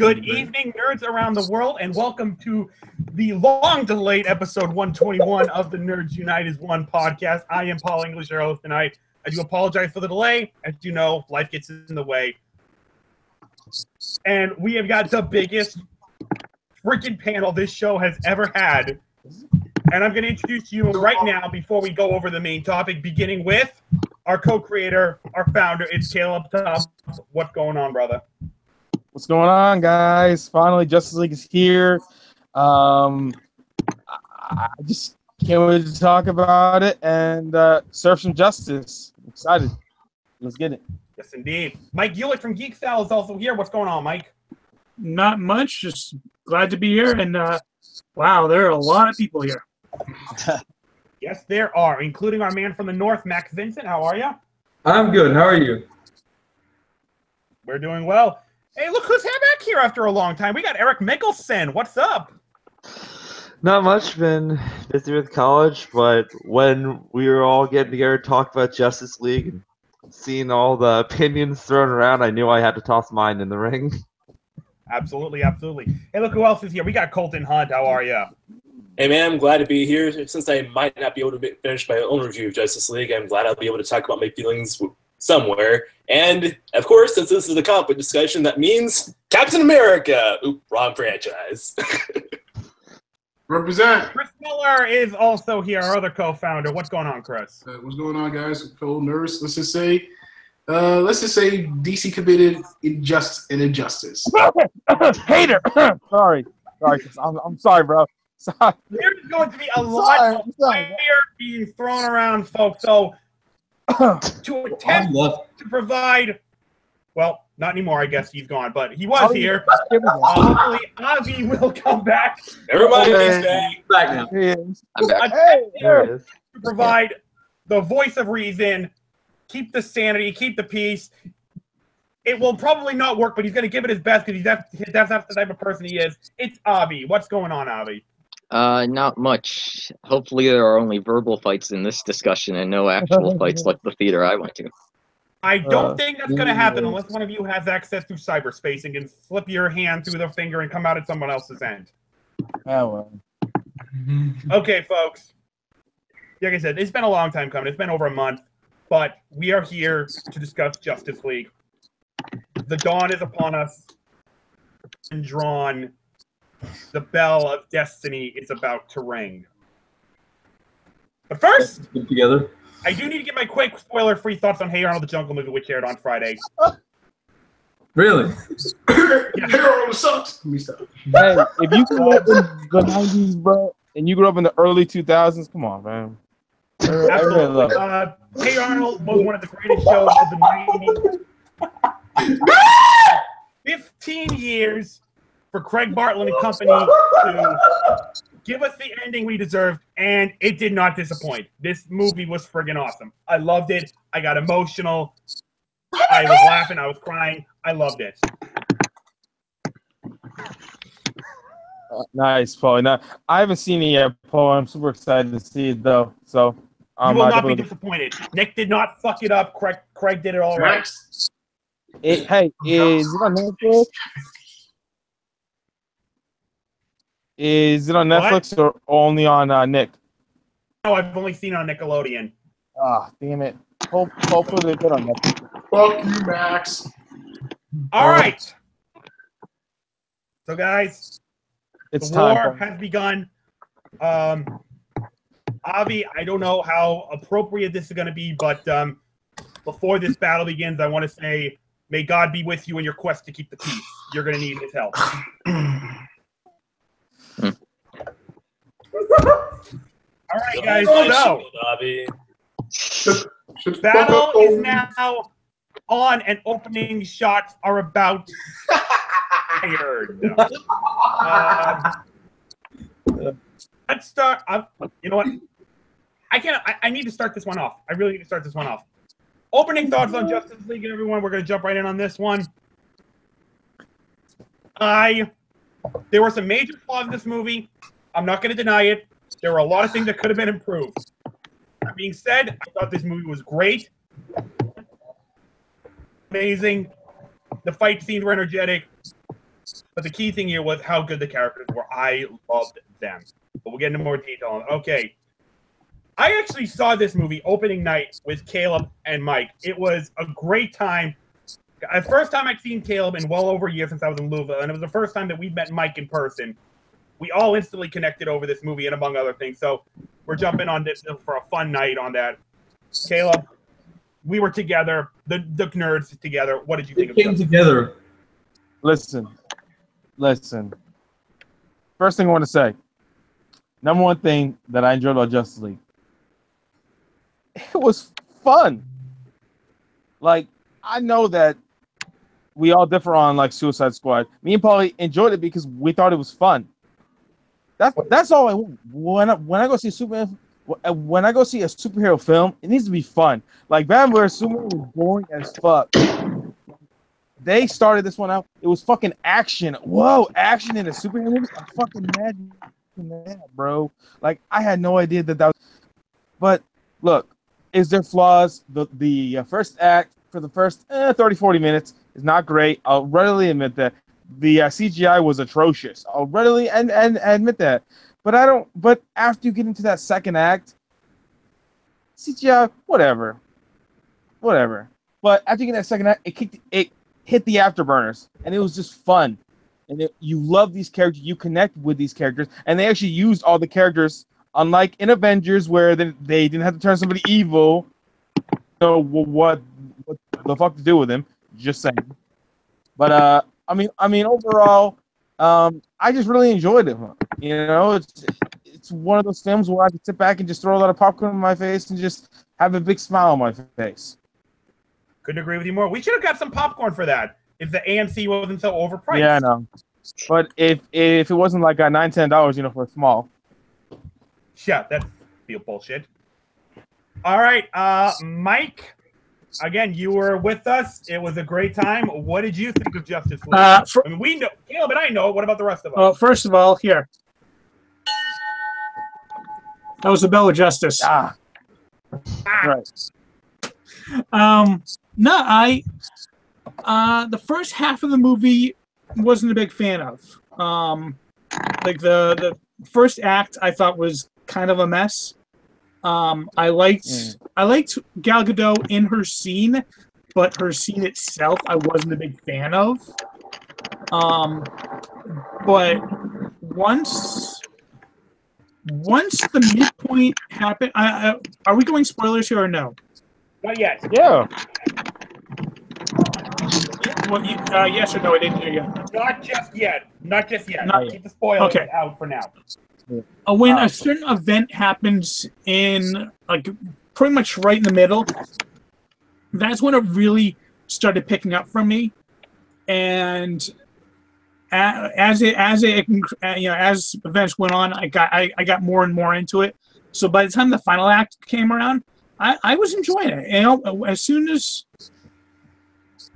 Good evening, nerds around the world, and welcome to the long-delayed episode 121 of the Nerds Unite as One podcast. I am Paul English, your host tonight. I do apologize for the delay. As you know, life gets in the way. And we have got the biggest freaking panel this show has ever had. And I'm going to introduce you right now before we go over the main topic, beginning with our co-creator, our founder. It's Caleb Tubbs. What's going on, brother? What's going on, guys? Finally, Justice League is here. I just can't wait to talk about it and serve some justice. I'm excited. Let's get it. Yes, indeed. Mike Hewlett from Geek Style is also here. What's going on, Mike? Not much. Just glad to be here. And wow, there are a lot of people here. Yes, there are, including our man from the north, Max Vincent. How are you? I'm good. How are you? We're doing well. Hey, look who's back here after a long time. We got Eric Mickelson. What's up? Not much. Been busy with college, but when we were all getting together to talk about Justice League and seeing all the opinions thrown around, I knew I had to toss mine in the ring. Absolutely, absolutely. Hey, look who else is here. We got Colton Hunt. How are you? Hey, man, I'm glad to be here. Since I might not be able to finish my own review of Justice League, I'm glad I'll be able to talk about my feelings somewhere. And, of course, since this is a comic book discussion, that means Captain America. Oop, wrong franchise. Represent. Chris Miller is also here, our other co-founder. What's going on, Chris? What's going on, guys? Fellow nerds. Let's just say DC committed injustice. Hater. sorry. I'm sorry, bro. Sorry. There's going to be a lot of fire being thrown around, folks. So to attempt to provide, well, not anymore, I guess he's gone, but he was here. Hopefully, Ozzy will come back. Everybody is back now. I'm back. To provide the voice of reason, keep the sanity, keep the peace. It will probably not work, but he's going to give it his best because that's the type of person he is. It's Avi. What's going on, Avi? Not much. Hopefully there are only verbal fights in this discussion and no actual fights like the theater I went to. I don't think that's going to happen unless one of you has access to cyberspace and can slip your hand through the finger and come out at someone else's end. Oh, well. Okay, folks. Like I said, it's been a long time coming. It's been over a month, but we are here to discuss Justice League. The dawn is upon us and drawn. The bell of destiny is about to ring. But first, Get together. I do need to get my quick spoiler-free thoughts on Hey Arnold the Jungle Movie, which aired on Friday. Really? Yeah. Arnold sucks. Let me stop. Hey, if you grew up in the 90s, bro, and you grew up in the early 2000s, come on, man. I really love Absolutely. Hey Arnold was one of the greatest shows of the 90s. 15 years for Craig Bartlett and company to give us the ending we deserved, and it did not disappoint. This movie was friggin' awesome. I loved it. I got emotional. I was laughing. I was crying. I loved it. Nice, Paul. Now, I haven't seen it yet, Paul. I'm super excited to see it, though. So, You will not be disappointed. Nick did not fuck it up. Craig did it all right. Hey, is it on Netflix? Is it on Netflix or only on Nick? No, I've only seen it on Nickelodeon. Ah, damn it. Hopefully they get on Netflix. Fuck you, Max. All right. So, guys, It's the time. war has begun. Avi, I don't know how appropriate this is going to be, but before this battle begins, I want to say, may God be with you in your quest to keep the peace. You're going to need his help. All right, guys. So, battle is now on, and opening shots are about fired. Let's start. You know what? I need to start this one off. I really need to start this one off. Opening thoughts on Justice League, everyone. We're going to jump right in on this one. There were some major flaws in this movie. I'm not going to deny it. There were a lot of things that could have been improved. That being said, I thought this movie was great. Amazing. The fight scenes were energetic. But the key thing here was how good the characters were. I loved them. But we'll get into more detail on it. Okay. I actually saw this movie opening night with Caleb and Mike. It was a great time. The first time I'd seen Caleb in well over a year since I was in Louisville, and it was the first time that we met Mike in person. We all instantly connected over this movie and among other things. So we're jumping on this for a fun night on that. Caleb, we were together, the nerds together. What did you think of it? Came together. Listen. First thing I want to say, number one thing that I enjoyed about Justice League, it was fun. Like, I know that we all differ on like Suicide Squad. Me and Paulie enjoyed it because we thought it was fun. That's all I want. When I go see when I go see a superhero film, it needs to be fun. Like Batman vs Superman was boring as fuck. They started this one out. It was fucking action. Whoa, action in a superhero movie? I'm fucking mad, bro. Like I had no idea that was. But look, is there flaws? The first act for the first 30, 40 minutes is not great. I'll readily admit that. The CGI was atrocious. I'll readily and admit that. But after you get into that second act, CGI, whatever. But after you get that second act, it hit the afterburners, and it was just fun. And you love these characters, you connect with these characters, and they actually used all the characters, unlike in Avengers where they didn't have to turn somebody evil. So what the fuck to do with him? Just saying. But I mean, overall, I just really enjoyed it. You know, it's one of those films where I can sit back and just throw a lot of popcorn in my face and just have a big smile on my face. Couldn't agree with you more. We should have got some popcorn for that if the AMC wasn't so overpriced. Yeah, I know. But if it wasn't like $9-10, you know, for a small. Yeah, that's bullshit. All right, Mike. Again, you were with us. It was a great time. What did you think of Justice League? I mean, we know, Caleb and I know. What about the rest of us? Well, first of all, here. That was the Bell of Justice. Right. No, the first half of the movie wasn't a big fan of. Like the first act I thought was kind of a mess. I liked Gal Gadot in her scene, but her scene itself I wasn't a big fan of. But once the midpoint happened, are we going spoilers here or no? Not yet. Yeah. Well, yes or no? I didn't hear you. Not just yet. Keep the spoilers out for now. When a certain event happens in, like, pretty much right in the middle, that's when it really started picking up for me. And as events went on, I got more and more into it. So by the time the final act came around, I was enjoying it. You know, as soon as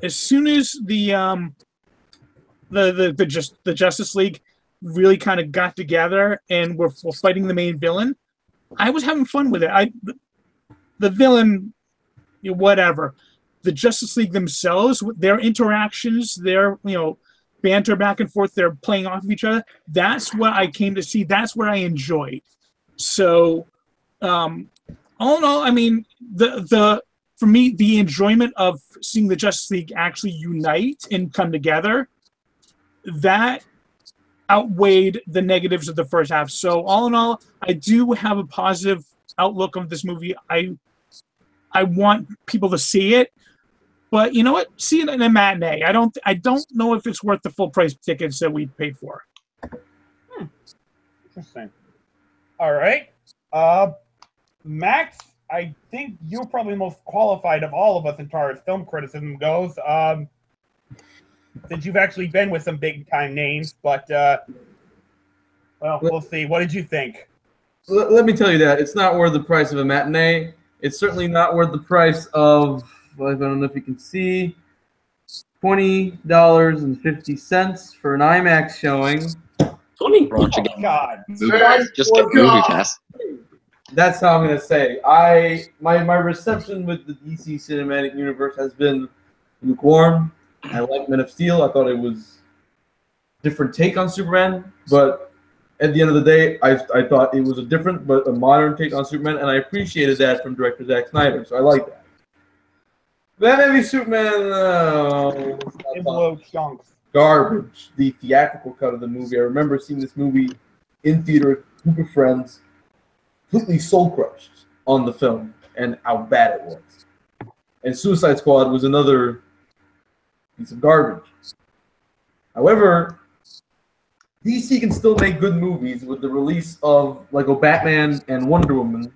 the Justice League really kind of got together and we're fighting the main villain, I was having fun with it. The villain, whatever. The Justice League themselves, their interactions, their banter back and forth, they're playing off of each other. That's what I came to see. That's what I enjoyed. So, all in all, I mean, for me, the enjoyment of seeing the Justice League actually unite and come together, that outweighed the negatives of the first half. So all in all, I do have a positive outlook of this movie. I want people to see it, but you know what? See it in a matinee. I don't know if it's worth the full price tickets that we paid for. Interesting. All right, Max. I think you're probably the most qualified of all of us as far as film criticism goes. Since you've actually been with some big time names, but well, we'll see. What did you think? Let me tell you that it's not worth the price of a matinee. It's certainly not worth the price of, well, I don't know if you can see, $20.50 for an IMAX showing. 20? Oh, God. Just get movie pass. That's how I'm gonna say. My reception with the DC Cinematic Universe has been lukewarm. I like Men of Steel. I thought it was different take on Superman, but at the end of the day, I thought it was a different but a modern take on Superman, and I appreciated that from director Zack Snyder, so I like that. Batman v Superman, Envelope chunks. garbage. The theatrical cut of the movie. I remember seeing this movie in theater with a group of friends, completely soul crushed on the film and how bad it was. And Suicide Squad was another piece of garbage. However, DC can still make good movies with the release of Lego Batman and Wonder Woman.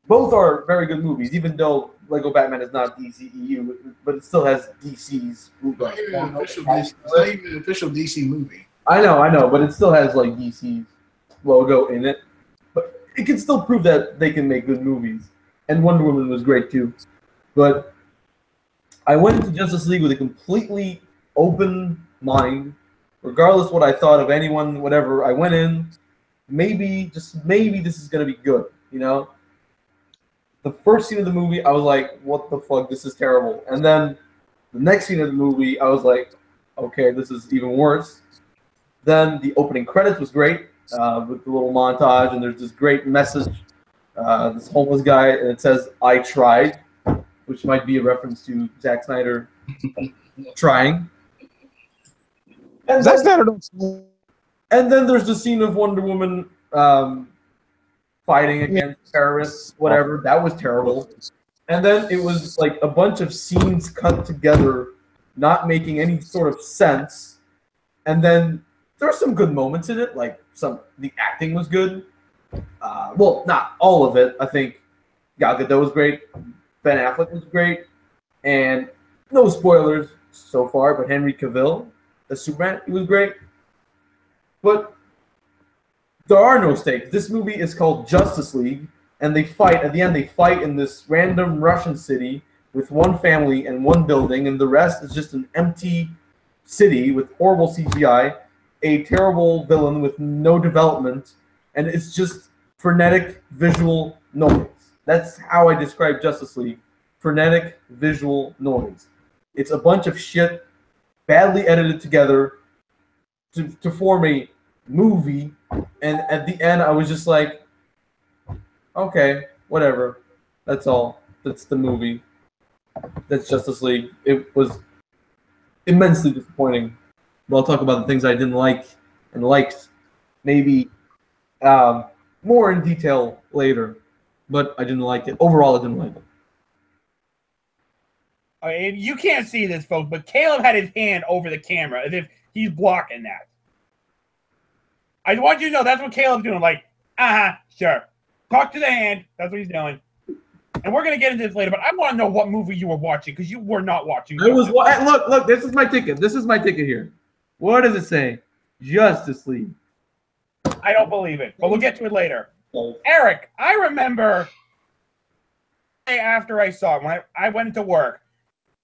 Both are very good movies, even though Lego Batman is not DCEU, but it still has DC's. It's not even an official DC movie. I know, but it still has like DC's logo in it. But it can still prove that they can make good movies. And Wonder Woman was great too. But I went into Justice League with a completely open mind, regardless what I thought of anyone, whatever. I went in, maybe, just maybe this is gonna be good, you know? The first scene of the movie, I was like, what the fuck, this is terrible. And then the next scene of the movie, I was like, okay, this is even worse. Then the opening credits was great, with the little montage, and there's this great message, this homeless guy, and it says, I tried, which might be a reference to Zack Snyder trying. And Zack Snyder and then there's the scene of Wonder Woman fighting against terrorists, whatever. That was terrible. And then it was like a bunch of scenes cut together, not making any sort of sense. And then there were some good moments in it, like the acting was good. Well, not all of it. I think Gal Gadot was great. Ben Affleck was great. And no spoilers so far, but Henry Cavill, the Superman, he was great. But there are no stakes. This movie is called Justice League, and they fight. At the end, they fight in this random Russian city with one family and one building, and the rest is just an empty city with horrible CGI, a terrible villain with no development, and it's just frenetic visual noise. That's how I describe Justice League. Frenetic visual noise. It's a bunch of shit badly edited together to form a movie, and at the end I was just like, okay, whatever. That's all. That's the movie. That's Justice League. It was immensely disappointing. But I'll talk about the things I didn't like and liked maybe more in detail later. But I didn't like it. Overall, I didn't like it. You can't see this, folks, but Caleb had his hand over the camera as if he's blocking that. I want you to know that's what Caleb's doing. Like, sure. Talk to the hand. That's what he's doing. And we're going to get into this later, but I want to know what movie you were watching, because you were not watching. Look, this is my ticket. This is my ticket here. What does it say? Justice League. I don't believe it, but we'll get to it later. Eric, I remember after I saw it, when I went into work,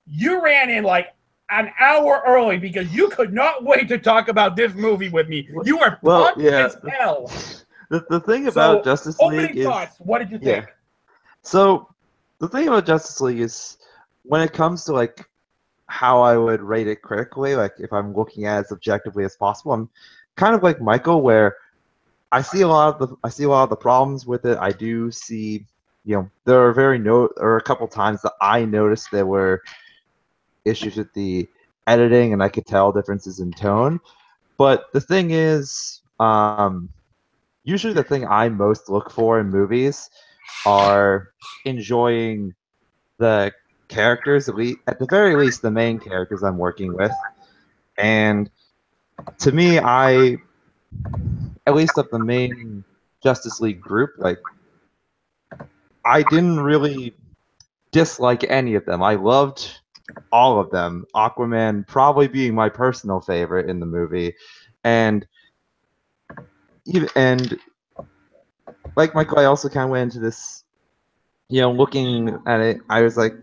you ran in like an hour early because you could not wait to talk about this movie with me. You were pumped as hell. The thing about Justice League is... thoughts, what did you think? Yeah. So, the thing about Justice League is, when it comes to, like, how I would rate it critically, like, if I'm looking at it as objectively as possible, I'm kind of like Michael, where I see a lot of the problems with it. I do see, there are a couple times that I noticed there were issues with the editing, and I could tell differences in tone. But the thing is, usually the thing I most look for in movies are enjoying the characters, at the very least the main characters I'm working with. And to me, at least of the main Justice League group, like, I didn't really dislike any of them. I loved all of them. Aquaman probably being my personal favorite in the movie. And like Michael, I also kind of went into this, looking at it, I was like,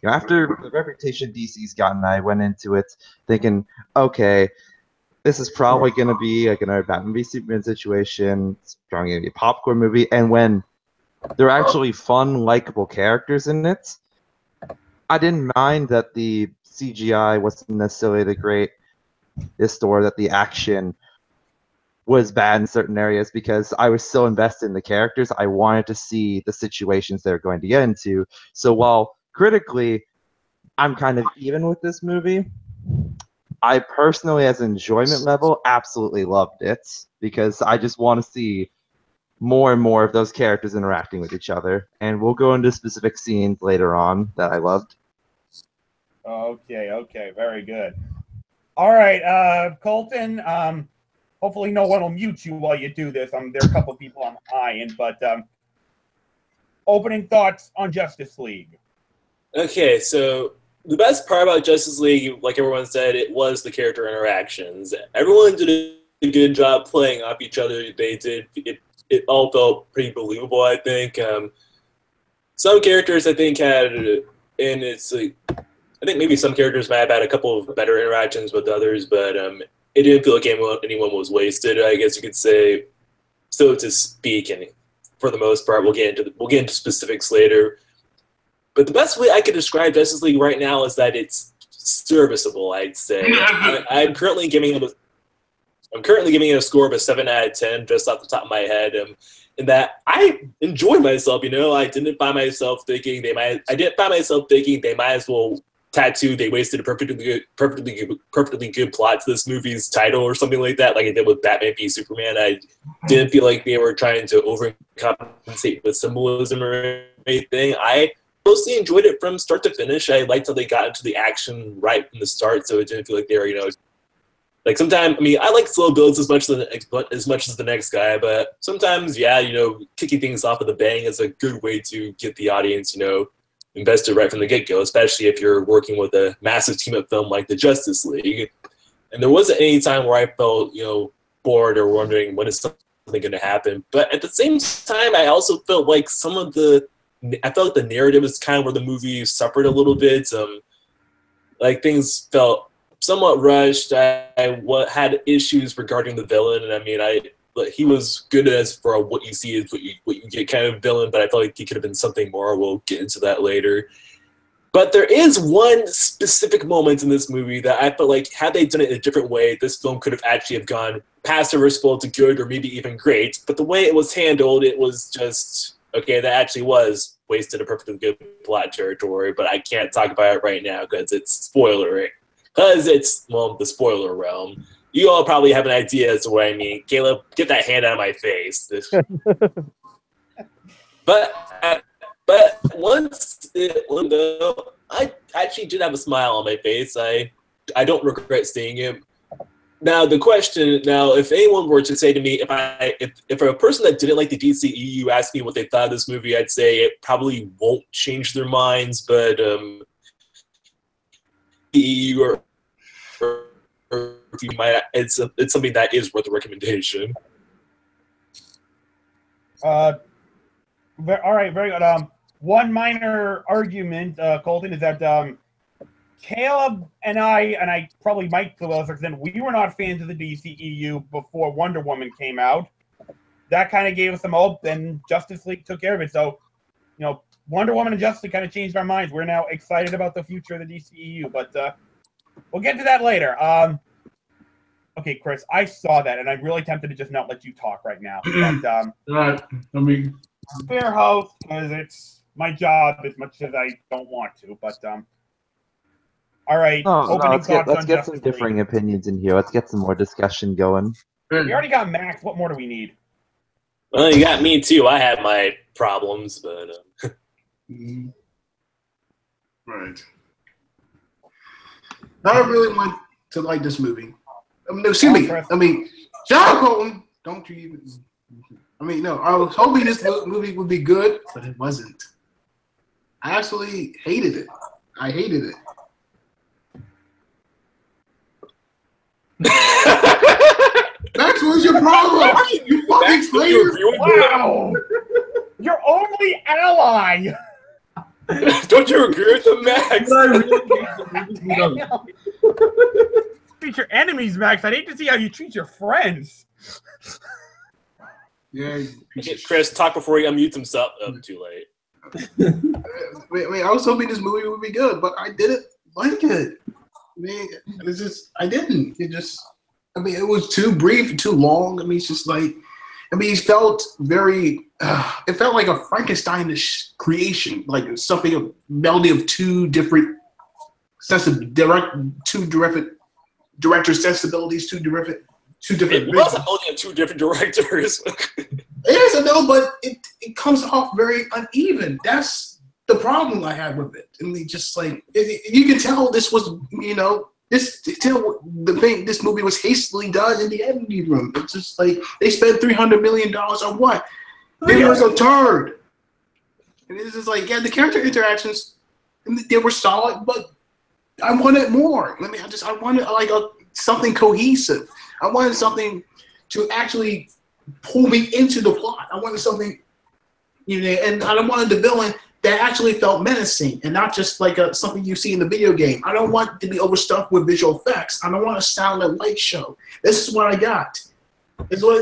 after the reputation DC's gotten, I went into it thinking, okay, this is probably going to be like another Batman v Superman situation. It's probably going to be a popcorn movie. And when there are actually fun, likable characters in it, I didn't mind that the CGI wasn't necessarily the great. this story that the action was bad in certain areas because I was so invested in the characters. I wanted to see the situations they're going to get into. So while critically, I'm kind of even with this movie, I personally, as an enjoyment level, absolutely loved it because I just want to see more and more of those characters interacting with each other. And we'll go into specific scenes later on that I loved. Okay, very good. All right, Colton, hopefully no one will mute you while you do this. There are a couple of people I'm eyeing, but opening thoughts on Justice League. Okay, so the best part about Justice League, like everyone said, it was the character interactions. Everyone did a good job playing off each other. They did. It all felt pretty believable, I think. Some characters, I think, had, and it's like, I think maybe some characters might have had a couple of better interactions with others, but it didn't feel like anyone was wasted, I guess you could say, so to speak. And for the most part, we'll get into specifics later. But the best way I could describe Justice League right now is that it's serviceable, I'd say. I'm currently giving it a score of a 7 out of 10, just off the top of my head. In that I enjoy myself. I didn't find myself thinking they might as well tattoo "They wasted a perfectly good plot" to this movie's title or something like that, like I did with Batman v Superman. I didn't feel like they were trying to overcompensate with symbolism or anything. I mostly enjoyed it from start to finish. I liked how they got into the action right from the start, so it didn't feel like they were, like sometimes. I like slow builds as much as the next guy, but sometimes, kicking things off with a bang is a good way to get the audience, invested right from the get-go, especially if you're working with a massive team-up film like the Justice League. And there wasn't any time where I felt, bored or wondering when is something going to happen. But at the same time, I also felt like the narrative is kind of where the movie suffered a little bit. Like things felt somewhat rushed. I had issues regarding the villain, and he was good as for what you see is what you get kind of villain, but I felt like he could have been something more. We'll get into that later. But there is one specific moment in this movie that I felt like had they done it in a different way, this film could have actually have gone past serviceable to good or maybe even great. But the way it was handled, it was just, okay, that actually was wasted a perfectly good plot territory, but I can't talk about it right now because it's spoilery. Because it's, the spoiler realm. You all probably have an idea as to what I mean. Caleb, get that hand out of my face. But once I actually did have a smile on my face. I don't regret seeing it. Now the question, if anyone were to say to me, if a person that didn't like the DCEU asked me what they thought of this movie, I'd say it probably won't change their minds. But EU or you might, it's something that is worth a recommendation. All right, very good. One minor argument, Colton, is that Caleb and I probably Mike to a certain extent, we were not fans of the DCEU before Wonder Woman came out. That kind of gave us some hope, and Justice League took care of it. So, Wonder Woman and Justice League kind of changed our minds. We're now excited about the future of the DCEU, but we'll get to that later. Okay, Chris, I saw that, and I'm really tempted to just not let you talk right now. But, fair host, because it's my job as much as I don't want to. But all right. Let's get some differing opinions in here. Let's get some more discussion going. We already got Max. What more do we need? Well, you got me too. I have my problems, but right. I really want to like this movie. Excuse me. John Colton, don't you even? No. I was hoping this movie would be good, but it wasn't. I absolutely hated it. I hated it. Max, what's your problem? You fucking slayer! Wow! Your only ally! Don't you agree with them, Max? Treat your enemies, Max. I'd hate to see how you treat your friends. Yeah. Chris, talk before he unmutes himself. Too late. I was hoping this movie would be good, but I didn't like it. I mean, it's just I didn't. It just I mean, it was too brief, too long. I mean, it's just like I mean, it felt very. It felt like a Frankensteinish creation, like something a melody of two different director sensibilities, two different. It was only two different directors. It is, I know, but it comes off very uneven. That's the problem I had with it. I mean, just like you can tell this was, this movie was hastily done in the editing room. It's just like they spent $300 million on what? It was a turd. And it's just like, yeah, the character interactions, they were solid, but I wanted more. I wanted like something cohesive. I wanted something to actually pull me into the plot. I wanted something, and I wanted the villain that actually felt menacing and not just like something you see in the video game. I don't want to be overstuffed with visual effects. I don't want a sound and light show. This is what I got. It's like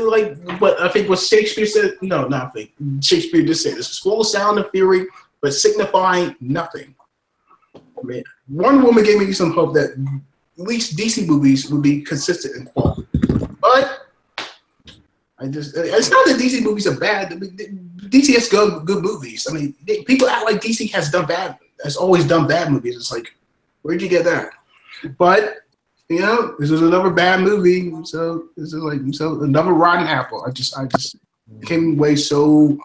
what I think what Shakespeare said. No, not I think. Shakespeare did say this. It's full of sound and fury, but signifying nothing. I mean, Wonder Woman gave me some hope that at least DC movies would be consistent in quality. But it's not that DC movies are bad. I mean, DC has good movies. I mean, people act like DC has always done bad movies. It's like, where'd you get that? But this is another bad movie. So this is like another rotten apple. I just came away so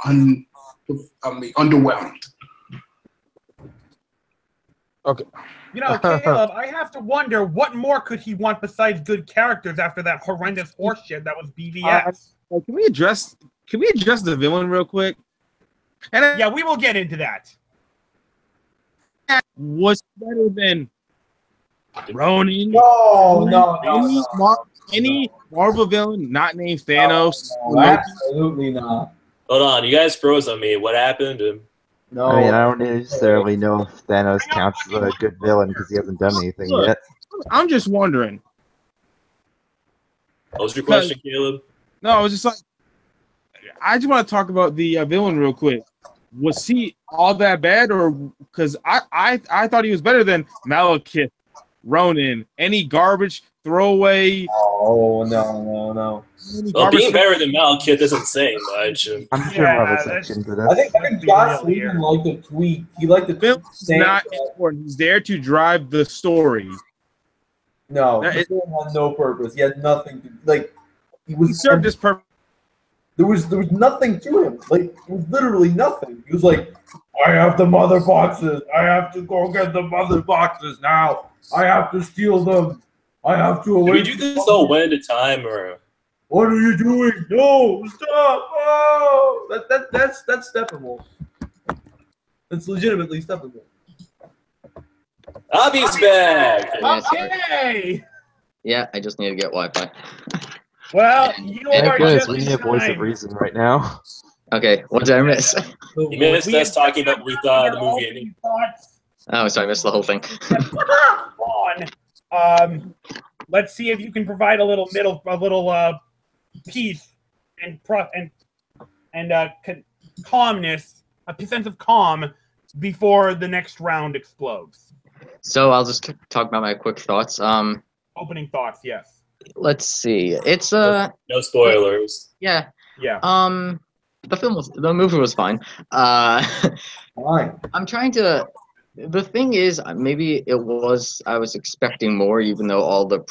underwhelmed. Okay. Caleb, I have to wonder what more could he want besides good characters after that horrendous horseshit that was BVS. Can we address the villain real quick? Yeah, we will get into that. Was better than Ronin? No. Any Marvel villain not named Thanos? No, absolutely not. Hold on, you guys froze on me. What happened? No. I mean, I don't necessarily know if Thanos counts as a good villain because he hasn't done anything yet. I'm just wondering. What was your question, Caleb? No, I was just like, I just want to talk about the villain real quick. Was he all that bad, or because I thought he was better than Malekith, Ronin, any garbage throwaway? Oh no. Well, being better than Malekith isn't saying much. I'm sure we'll have a section for that. I think Josh Whedon liked the tweet. He liked the tweet. It's not important. He's there to drive the story. No, he had no purpose. He had nothing to like. He served his purpose. There was nothing to him. Like, it was literally nothing. He was like, I have the mother boxes. I have to go get the mother boxes now. I have to steal them. I have to await. Did we do this all one at a time, or? What are you doing? No, stop! Oh, that's Steppenwolf. That's legitimately Steppenwolf. Abby's back. Okay. Yeah, I just need to get Wi-Fi. Well, you are just we need a voice of reason right now. Okay, what did I miss? You missed us talking about we thought the movie ending. Oh, sorry, I missed the whole thing. Let's see if you can provide a little peace and calmness, a sense of calm before the next round explodes. So I'll just talk about my quick thoughts. Opening thoughts, yes. Let's see. It's no spoilers. Yeah. Yeah. The movie was fine. Fine. I'm trying to. The thing is, maybe I was expecting more, even though all the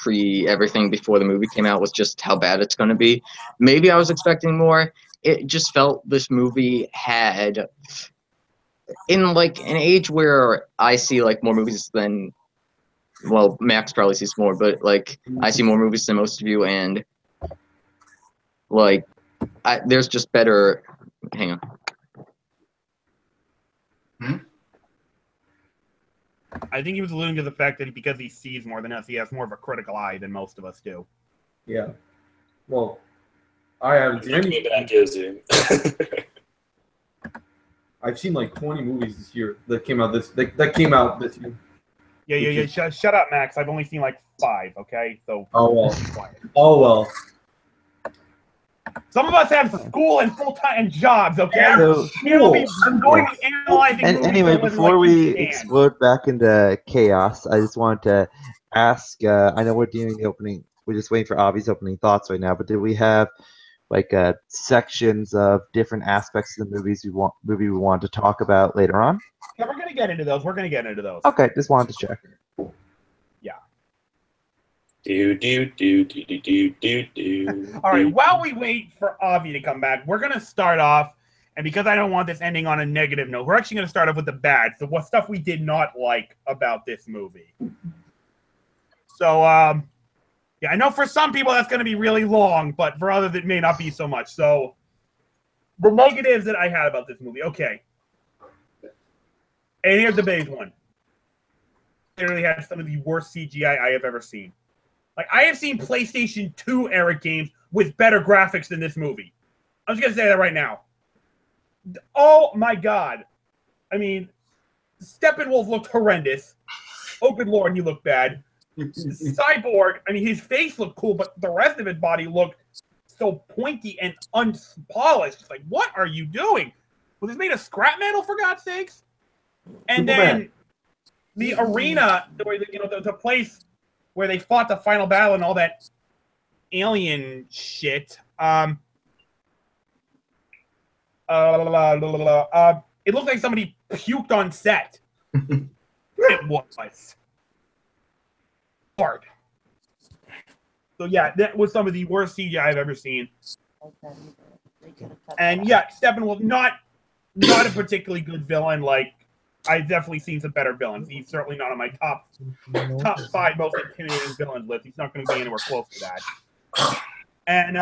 everything before the movie came out was just how bad it's going to be. Maybe I was expecting more. It just felt this movie had, in like an age where I see like more movies than, well, Max probably sees more, but like I see more movies than most of you, and like there's just better. Hang on. I think he was alluding to the fact that because he sees more than us, he has more of a critical eye than most of us do. Yeah. Well, I haven't seen any. I've seen like 20 movies this year that came out this year. Yeah. Shut up, Max. I've only seen like 5. Okay, so. Oh well. Some of us have school and full-time jobs, okay? So, I'm going to be analyzing and anyway, before we explode back into chaos, I just want to ask. I know we're doing the opening. We're just waiting for Avi's opening thoughts right now. But did we have like sections of different aspects of the movie we want to talk about later on? Yeah, we're gonna get into those. We're gonna get into those. Okay, just wanted to check. Yeah. All right. While we wait for Avi to come back, we're gonna start off, and because I don't want this ending on a negative note, we're actually gonna start off with the bad. So what stuff we did not like about this movie. So yeah, I know for some people that's gonna be really long, but for others it may not be so much. So the negatives that I had about this movie. Okay. And here's the big one. Literally had some of the worst CGI I have ever seen. Like, I have seen PlayStation 2 era games with better graphics than this movie. I'm just going to say that right now. Oh, my God. I mean, Steppenwolf looked horrendous. Oh, good Lord, he looked bad. Cyborg, I mean, his face looked cool, but the rest of his body looked so pointy and unpolished. It's like, what are you doing? Was this made of scrap metal, for God's sakes? And then the arena, the place where they fought the final battle and all that alien shit. It looked like somebody puked on set. It was hard. So yeah, that was some of the worst CGI I've ever seen. And yeah, Steppenwolf, not a particularly good villain. Like, I've definitely seen some better villains. He's certainly not on my top 5 most intimidating villains list. He's not going to be anywhere close to that. And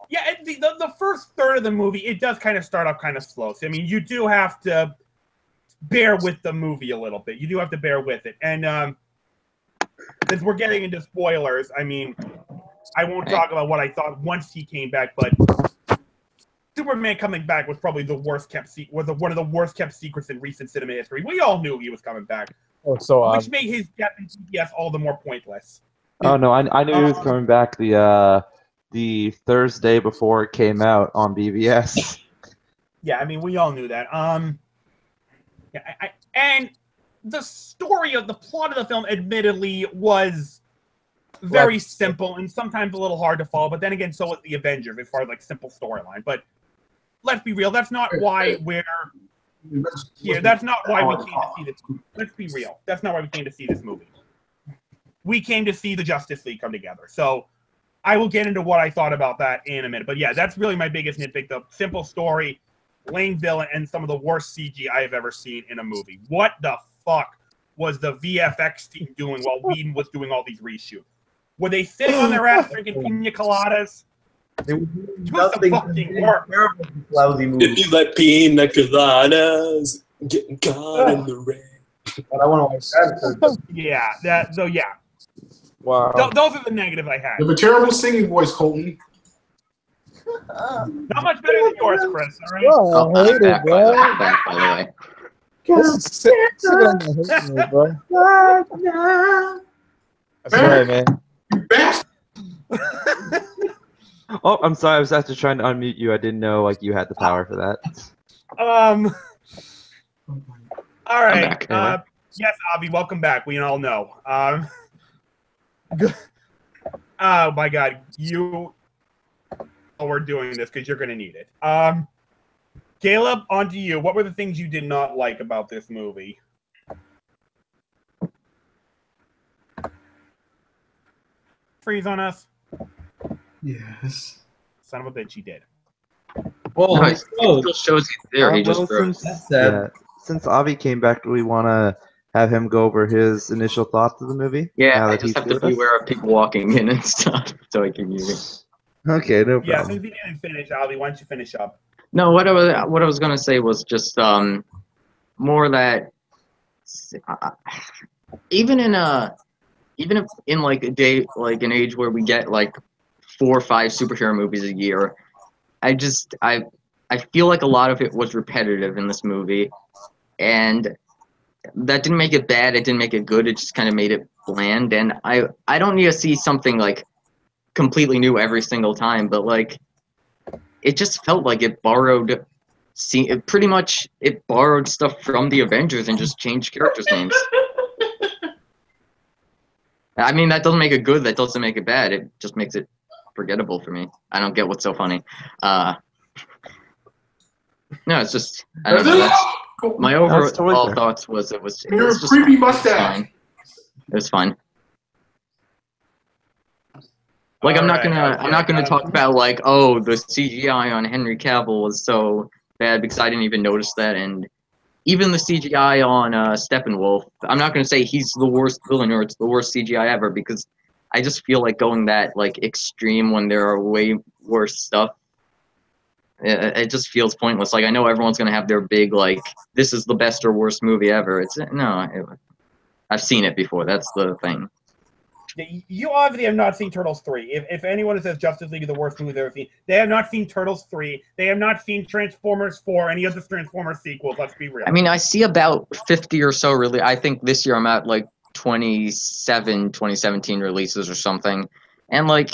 yeah, the first third of the movie, it does kind of start off kind of slow. So I mean, you do have to bear with the movie a little bit. You do have to bear with it. And since we're getting into spoilers, I mean, I won't talk about what I thought once he came back, but Superman coming back was probably one of the worst kept secrets in recent cinema history. We all knew he was coming back, which made his death in TBS all the more pointless. Oh no, I knew he was coming back the Thursday before it came out on BVS. Yeah, I mean, we all knew that. Yeah, and the story of the plot of the film, admittedly, was very simple and sometimes a little hard to follow. But then again, so was the Avengers as far as like simple storyline. But let's be real, that's not why we're here. That's not why we came to see this movie. Let's be real. That's not why we came to see this movie. We came to see the Justice League come together. So I will get into what I thought about that in a minute. But yeah, that's really my biggest nitpick. The simple story, lame villain, and some of the worst CG I have ever seen in a movie. What the fuck was the VFX team doing while Whedon was doing all these reshoots? Were they sitting on their ass drinking pina coladas? Do some fucking work. Lousy movie. If you like pina coladas, getting caught in the rain. But I want to watch that. Yeah. Wow. Those are the negatives I had. You have a terrible singing voice, Colton. Not much better than yours, Chris. All right. Oh, I'm back, by the way. That's right, man. You bastard. Oh, I'm sorry. I was actually trying to unmute you. I didn't know like you had the power for that. All right. back, anyway. Yes, Avi, welcome back. We all know. Oh my God, we're doing this because you're going to need it. Caleb, on to you. What were the things you did not like about this movie? Freeze on us. Yes. Son of a bitch, he did. Well, No, it still shows he's there. He just froze. that's sad. Since Avi came back, do we want to have him go over his initial thoughts of the movie? Yeah, now I that just he's have to here with us? beware of people walking in and stuff so I can use it. Okay, no problem. Yeah, since we didn't finish, Avi, why don't you finish up? No, what I was gonna say was just more that even if in like a day, like an age where we get like 4 or 5 superhero movies a year, I feel like a lot of it was repetitive in this movie, and that didn't make it bad. It didn't make it good. It just kind of made it bland. And I don't need to see something like completely new every single time, but like it just felt like it borrowed. Pretty much it borrowed stuff from the Avengers and just changed characters' names. I mean, that doesn't make it good. That doesn't make it bad. It just makes it forgettable for me. I don't get what's so funny. No, it's just I don't know. That's, my overall totally thoughts was it was Your just creepy fine. mustache. It was fine. Like I'm not gonna talk about like, oh, the CGI on Henry Cavill was so bad because I didn't even notice that, and even the CGI on Steppenwolf, I'm not gonna say he's the worst villain or it's the worst CGI ever because I just feel like going that like extreme when there are way worse stuff. It just feels pointless. Like I know everyone's gonna have their big like, this is the best or worst movie ever. It's I've seen it before. That's the thing. You obviously have not seen Turtles 3. If anyone says Justice League is the worst movie they've ever seen, they have not seen Turtles 3. They have not seen Transformers 4, any of the Transformers sequels. Let's be real. I mean, I see about 50 or so really. I think this year I'm at like 2017 releases or something. And like,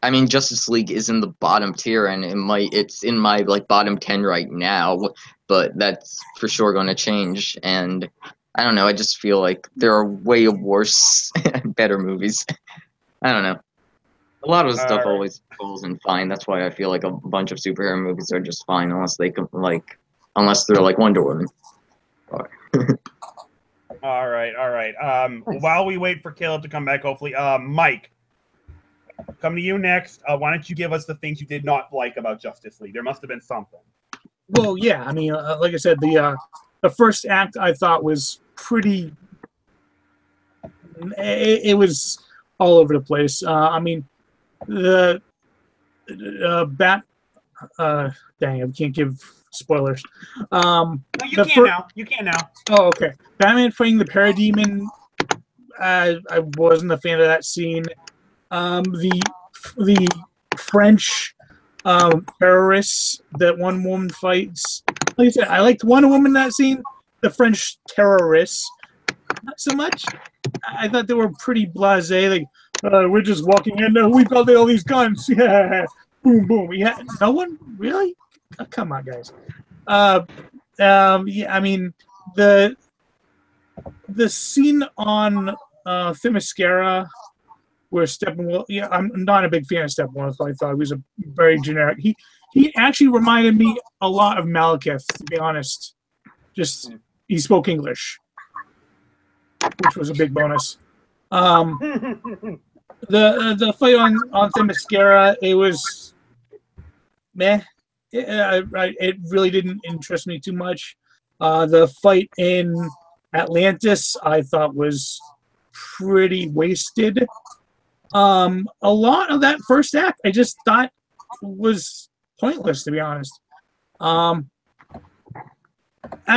I mean, Justice League is in the bottom tier and it's in my like bottom 10 right now, but that's for sure going to change. And I don't know, I just feel like there are way worse, better movies. I don't know. A lot of the stuff always falls in fine. That's why I feel like a bunch of superhero movies are just fine unless they're like Wonder Woman. All right. While we wait for Caleb to come back, hopefully, Mike, come to you next. Why don't you give us the things you did not like about Justice League? There must have been something. Well, yeah. I mean, like I said, the first act I thought was pretty. It was all over the place. I mean, the dang, I can't give spoilers. No, you can now. Oh, okay. Batman fighting the Parademon. I wasn't a fan of that scene. The French terrorists that one woman fights. Like I said, I liked Wonder Woman in that scene. The French terrorists, not so much. I thought they were pretty blasé. Like, we're just walking in. We've got all these guns. Yeah, boom, boom. Yeah, no one really. Oh, come on, guys. Yeah, I mean the scene on Themyscira where Steppenwolf. Yeah, I'm not a big fan of Steppenwolf. I thought he was a very generic. He actually reminded me a lot of Malekith, to be honest. Just he spoke English, which was a big bonus. The fight on Themyscira, it was meh. It really didn't interest me too much. The fight in Atlantis, I thought was pretty wasted. A lot of that first act, I just thought was pointless, to be honest. I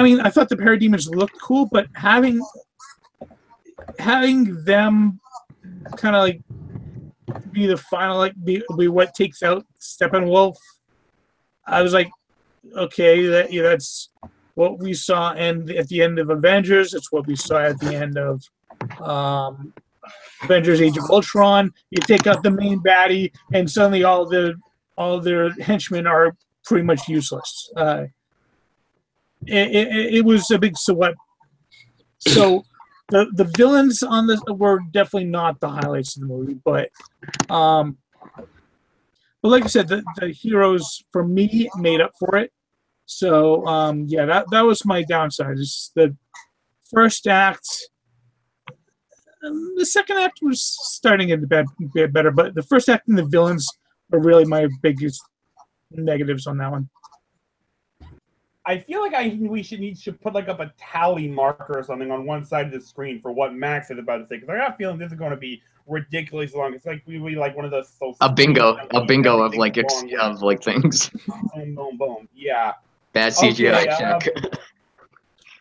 mean, I thought the Parademons looked cool, but having them kind of like be the final, like be what takes out Steppenwolf, I was like, okay, that's what we saw at the end of Avengers. It's what we saw at the end of Avengers: Age of Ultron. You take out the main baddie, and suddenly all their henchmen are pretty much useless. It was a big so what. So the villains on this were definitely not the highlights of the movie, but like I said, the heroes for me made up for it. So yeah, that was my downside. Is the first act. The second act was starting to get better, but the first act and the villains are really my biggest negatives on that one. I feel like we should put like up a tally marker or something on one side of the screen for what Max is about to say, because I got a feeling this is going to be ridiculously long. It's like we like one of those a bingo of like things. Boom, boom, boom. Yeah. Bad CGI check.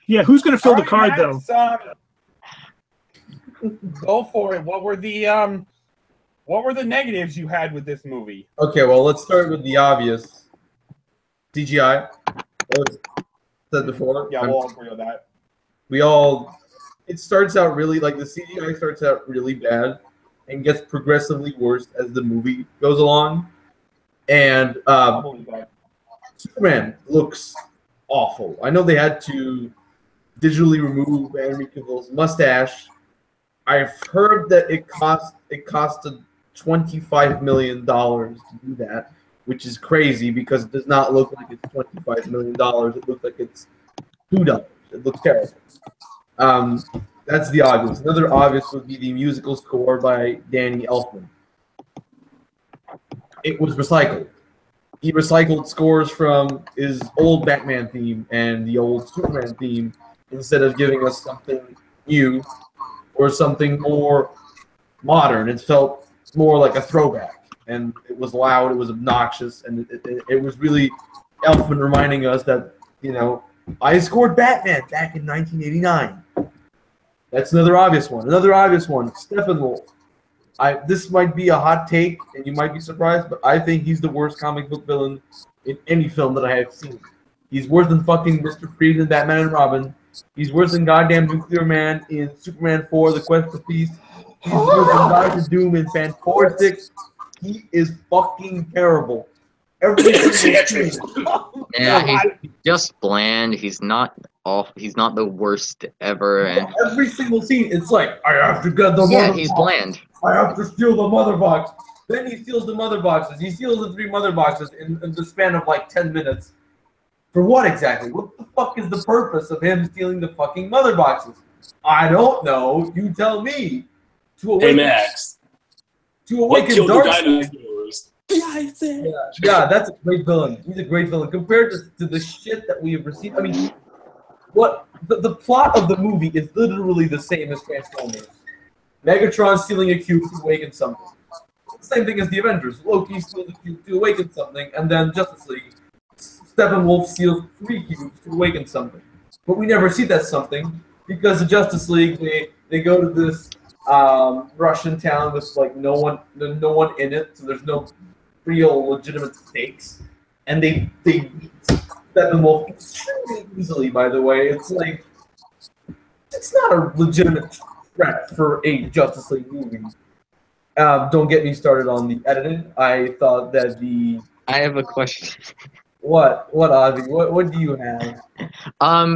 Yeah, who's going to fill the card Max, though? Go for it. What were the negatives you had with this movie? Okay, well, let's start with the obvious. CGI. As said before. Yeah, we'll all agree on that. It starts out really, like the CGI starts out really bad and gets progressively worse as the movie goes along. And Superman looks awful. I know they had to digitally remove Henry Cavill's mustache I've heard that it costed $25 million to do that, which is crazy because it does not look like it's $25 million. It looks like it's $2. It looks terrible. That's the obvious. Another obvious would be the musical score by Danny Elfman. It was recycled. He recycled scores from his old Batman theme and the old Superman theme instead of giving us something new or something more modern. It felt more like a throwback, and it was loud, it was obnoxious, and it was really Elfman reminding us that, you know, I scored Batman back in 1989. That's another obvious one. Another obvious one, Steppenwolf. This might be a hot take, and you might be surprised, but I think he's the worst comic book villain in any film that I have seen. He's worse than fucking Mr. Freeze in Batman and Robin. He's worse than goddamn Nuclear Man in Superman 4, The Quest for Peace. He's worse than Doctor Doom in Fantastic. He is fucking terrible. Every single scene. Yeah, he's just bland. He's not the worst ever. And every single scene, it's like, I have to get the mother he's box. bland. I have to steal the mother box. Then he steals the mother boxes. He steals the 3 mother boxes in the span of like 10 minutes. For what exactly? What the fuck is the purpose of him stealing the fucking mother boxes? I don't know. You tell me. Hey, Max. To awaken Darkseid. Yeah, that's a great villain. He's a great villain compared to the shit that we have received. I mean, what the plot of the movie is literally the same as Transformers. Megatron stealing a cube to awaken something. Same thing as the Avengers. Loki steals a cube to awaken something, and then Justice League. Steppenwolf steals 3 cubes to awaken something. But we never see that something because the Justice League they go to this Russian town with like no one in it, so there's no real legitimate stakes, and they beat Steppenwolf extremely easily. By the way, it's like it's not a legitimate threat for a Justice League movie. Don't get me started on the editing. I thought that I have a question. What, Ozzy? What do you have?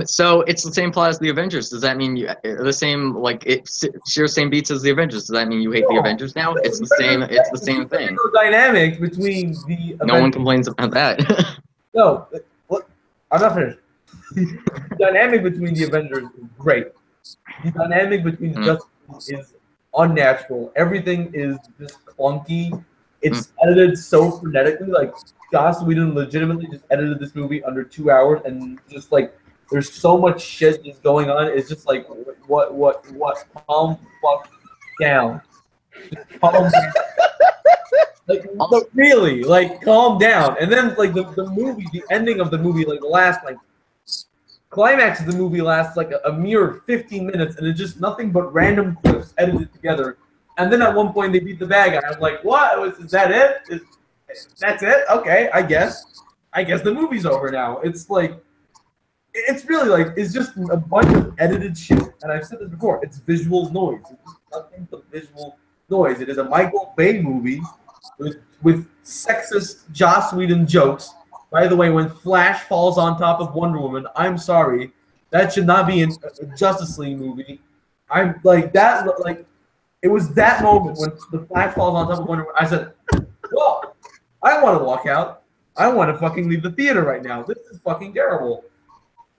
So it's the same plot as the Avengers. Does that mean you the same like it shares same beats as the Avengers? Does that mean you hate the Avengers now? It's the same. It's the same thing. No dynamic between the Avengers. No one complains about that. No, I'm not finished. The dynamic between the Avengers is great. The dynamic between the Justice League is unnatural. Everything is just clunky. It's edited so frenetically. Like Joss Whedon legitimately just edited this movie under 2 hours, and just like there's so much shit just going on. It's just like what? Calm fuck down. Just calm down. Like really, like calm down. And then like the movie, the ending of the movie, like the last like climax of the movie lasts like a mere 15 minutes, and it's just nothing but random clips edited together. And then at one point they beat the bad guy. I'm like, what? Is that it? That's it? Okay, I guess the movie's over now. It's like, it's really like, it's just a bunch of edited shit. And I've said this before, it's visual noise. It's just nothing but visual noise. It is a Michael Bay movie with sexist Joss Whedon jokes. By the way, when Flash falls on top of Wonder Woman, I'm sorry, that should not be in a Justice League movie. I'm like that, like, it was that moment when the Flash falls on top of Wonder Woman. I said, well, I want to walk out. I want to fucking leave the theater right now. This is fucking terrible.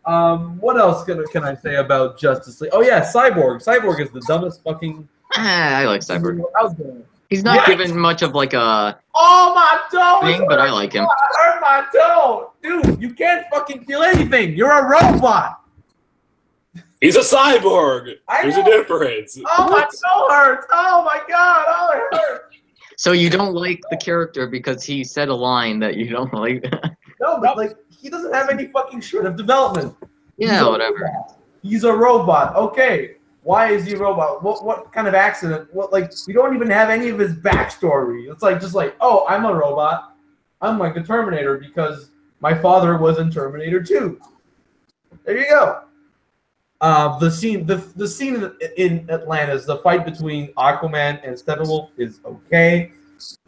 What else can I say about Justice League? Oh yeah, Cyborg. Cyborg is the dumbest fucking. I like Cyborg. He's not given much of like a. Oh my toe! Thing, but I like him. I hurt my toe, dude. You can't fucking feel anything. You're a robot. He's a cyborg. There's a difference. Oh, my toe hurts. Oh, my God. Oh, it hurts. So you don't like the character because he said a line that you don't like? No, but, like, he doesn't have any fucking shred of development. Yeah, whatever. He's a robot. Okay. Why is he a robot? What kind of accident? What, like, we don't even have any of his backstory. It's like, just like, oh, I'm a robot. I'm like a Terminator because my father was in Terminator 2. There you go. The scene in Atlantis, the fight between Aquaman and Steppenwolf is okay,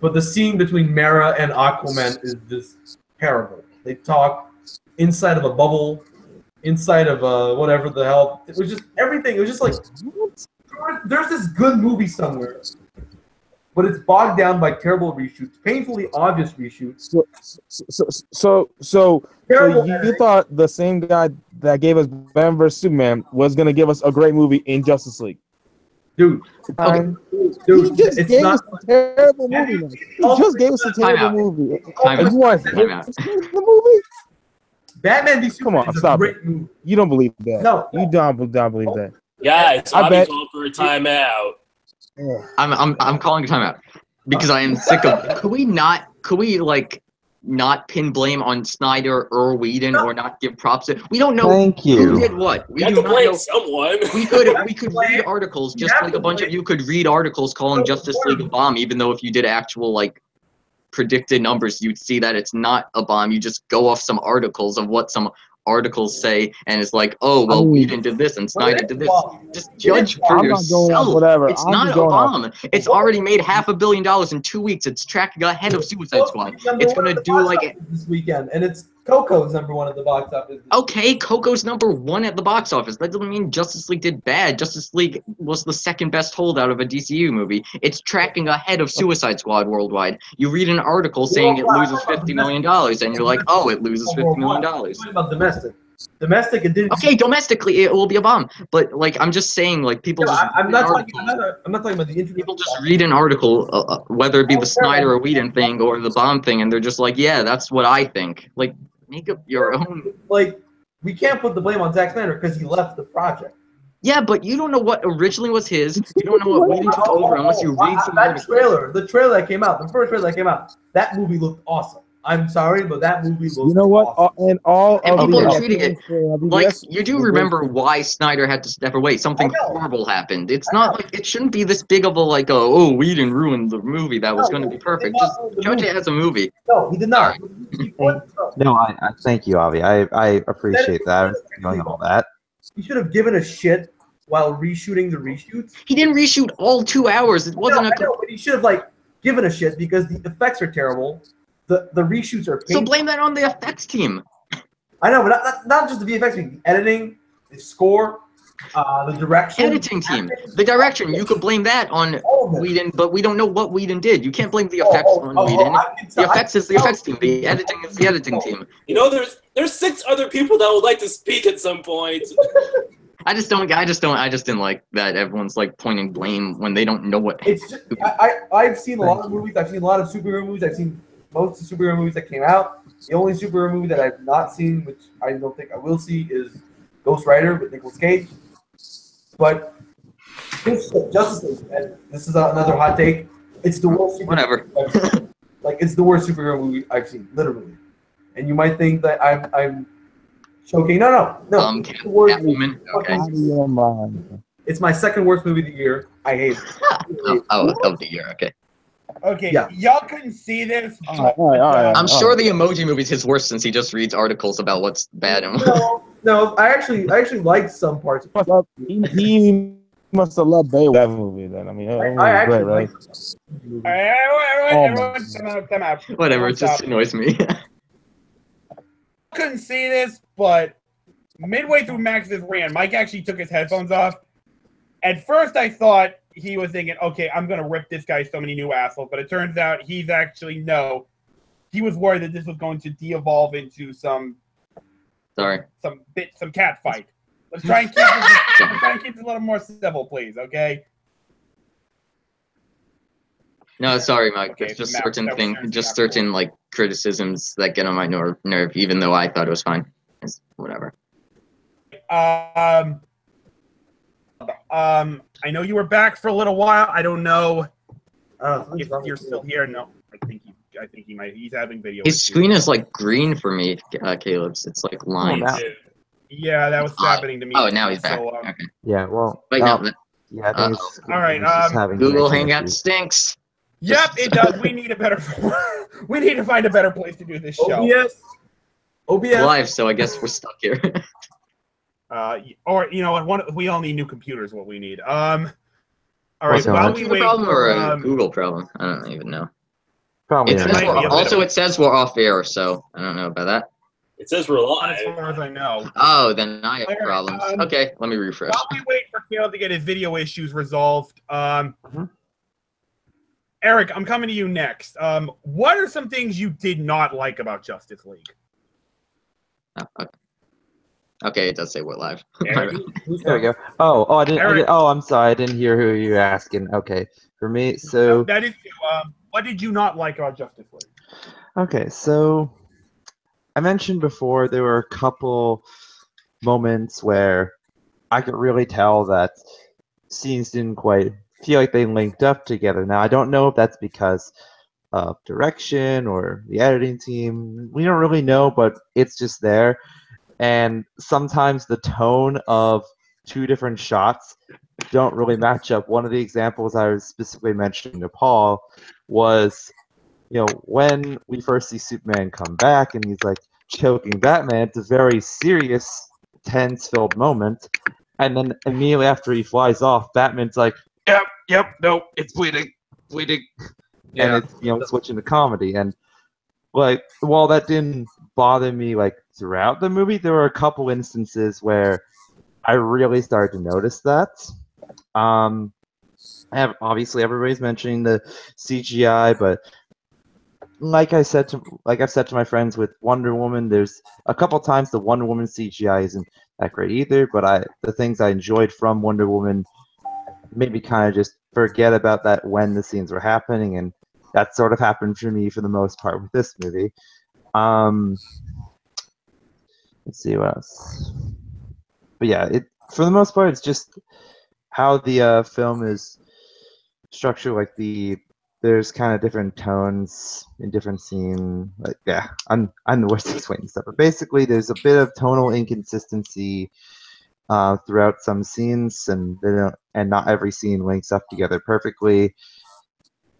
but the scene between Mera and Aquaman is just terrible. They talk inside of a bubble, inside of whatever the hell. It was just everything. It was just like There's this good movie somewhere, but it's bogged down by terrible reshoots, painfully obvious reshoots. So you thought the same guy that gave us Batman vs Superman was gonna give us a great movie in Justice League? Dude, Okay. dude, He just it's gave not us a terrible movie. Man. He just gave us a terrible movie. Time And you want out. him Time out. to save the movie? Batman v Come Superman on, is a stop great it. movie. You don't believe that. No. You don't believe that. Guys, I Bobby bet- called for a timeout. I'm calling a timeout because I am sick of. Could we not pin blame on Snyder or Whedon or not give props to? We don't know Thank who you. did what. We You have do to not blame know. someone. We could read articles just like a bunch of you could read articles calling Justice League a bomb, even though if you did actual predicted numbers, you'd see that it's not a bomb. You just go off some articles of what some articles say, and it's like, oh well, Whedon did this and Snyder did this. Just judge for I'm not going off yourself. whatever. It's I'm not just a going off. bomb. It's already made $500 million in 2 weeks. It's tracking ahead of Suicide Squad. It's gonna do like this weekend, and it's Coco's #1 at the box office. okay, Coco's #1 at the box office. That doesn't mean Justice League did bad. Justice League was the second best holdout of a DCU movie. It's tracking ahead of Suicide Squad worldwide. You read an article saying it loses $50 million, and you're like, oh, it loses $50 million. Talking about domestic. Domestic, it didn't. Okay, domestically, it will be a bomb. But I'm just saying, people just. I'm not talking about the internet. People just read an article, whether it be the Snyder or Whedon thing or the bomb thing, and they're just like, yeah, that's what I think. Make up your own. We can't put the blame on Zack Snyder because he left the project. Yeah, but you don't know what originally was his. You don't know what Whedon took over unless you read some that articles. the trailer that came out, the first trailer that came out, that movie looked awesome. I'm sorry, but that movie looked You know what? awesome. And people are treating it yes, you do remember why Snyder had to step away. Something horrible happened. It's not it shouldn't be this big of a oh, Whedon ruined the movie that was going to be perfect. Just judge it as a movie. No, he did not. No, I thank you, Avi. I appreciate that. I was feeling all that. He should have given a shit while reshooting the reshoots. He didn't reshoot all 2 hours. It wasn't I know, but he should have given a shit because the effects are terrible. The reshoots are painful. So blame that on the effects team. I know, but not just the VFX team. The editing, the score, the direction. Editing team. The direction. You could blame that on Whedon, but we don't know what Whedon did. You can't blame the effects on Whedon. The effects is the effects team. The editing is the editing team. You know, there's 6 other people that would like to speak at some point. I just didn't like that everyone's pointing blame when they don't know what. It's just, I've seen a lot of movies. I've seen a lot of superhero movies. I've seen most of the superhero movies that came out. The only superhero movie that I've not seen, which I don't think I will see, is Ghost Rider with Nicolas Cage. But this Justice League, and this is another hot take, it's the worst. Whatever. It's the worst superhero movie I've seen, literally. And you might think that I'm choking. No. It's the worst Catwoman. Okay. It's my second worst movie of the year. I hate it. Of the year. Okay. Okay, Yeah. y'all couldn't see this. All right. I'm sure the Emoji Movie's his worst since he just reads articles about what's bad and No, I actually liked some parts. He must have loved Bay that movie. Then I mean, I actually right? Everyone, come out. whatever. It just annoys me. Couldn't see this, but midway through Max's rant, Mike actually took his headphones off. At first, I thought he was thinking, okay, I'm going to rip this guy so many new assholes, but it turns out he's actually, no. He was worried that this was going to de-evolve into some cat fight. Let's try and keep this a little more civil, please, okay? No, sorry, Mike. Okay, It's just Matt, certain that was things, nice. just certain criticisms that get on my nerve, even though I thought it was fine. It's whatever. I know you were back for a little while. I don't know if you're still here. No, I think he might. He's having video. His screen is green for me, Caleb's. It's lines. now. Yeah, that was happening to me. Oh, now he's back. So, Okay. Yeah, well. Wait, no. Yeah, I think it's, all right, it's just having Google connection Hangout issues. stinks. Yep, it does. We need a better. We need to find a better place to do this show. OBS. Live, so I guess we're stuck here. Or you know what? We all need new computers. What we need. All right. Also, While a we Twitter wait problem for, or a Google problem? I don't even know. Probably It says might be a bit also, of- it says we're off air, so I don't know about that. It says we're Not as live. far as I know. Oh, then I have All right, problems. Okay, let me refresh. While we wait for Caleb to get his video issues resolved, Mhm. Eric, I'm coming to you next. What are some things you did not like about Justice League? Oh, okay. Okay, it does say we're live. Eric? There we go. I didn't. Eric. I'm sorry. I didn't hear who you were asking. Okay, for me, so That is, what did you not like about Justice League? okay, so I mentioned before there were a couple moments where I could really tell that scenes didn't quite feel like they linked up together. Now I don't know if that's because of direction or the editing team. We don't really know, but it's just there. And sometimes the tone of two different shots don't really match up. One of the examples I was specifically mentioning to Paul was, when we first see Superman come back and he's like choking Batman, it's a very serious, tense-filled moment. And then immediately after he flies off, Batman's like, yep, no, it's bleeding. And it's, switching to comedy. And like, while that didn't bother me like throughout the movie, there were a couple instances where I really started to notice that. Obviously everybody's mentioning the CGI, but like I've said to my friends with Wonder Woman, there's a couple times the Wonder Woman CGI isn't that great either, but the things I enjoyed from Wonder Woman made me kind of just forget about that when the scenes were happening, and that sort of happened for me for the most part with this movie. Let's see what else. But yeah, for the most part, it's just how the film is structured. Like there's kind of different tones in different scenes. Like I'm the worst at explaining stuff, but basically there's a bit of tonal inconsistency throughout some scenes, and not every scene links up together perfectly.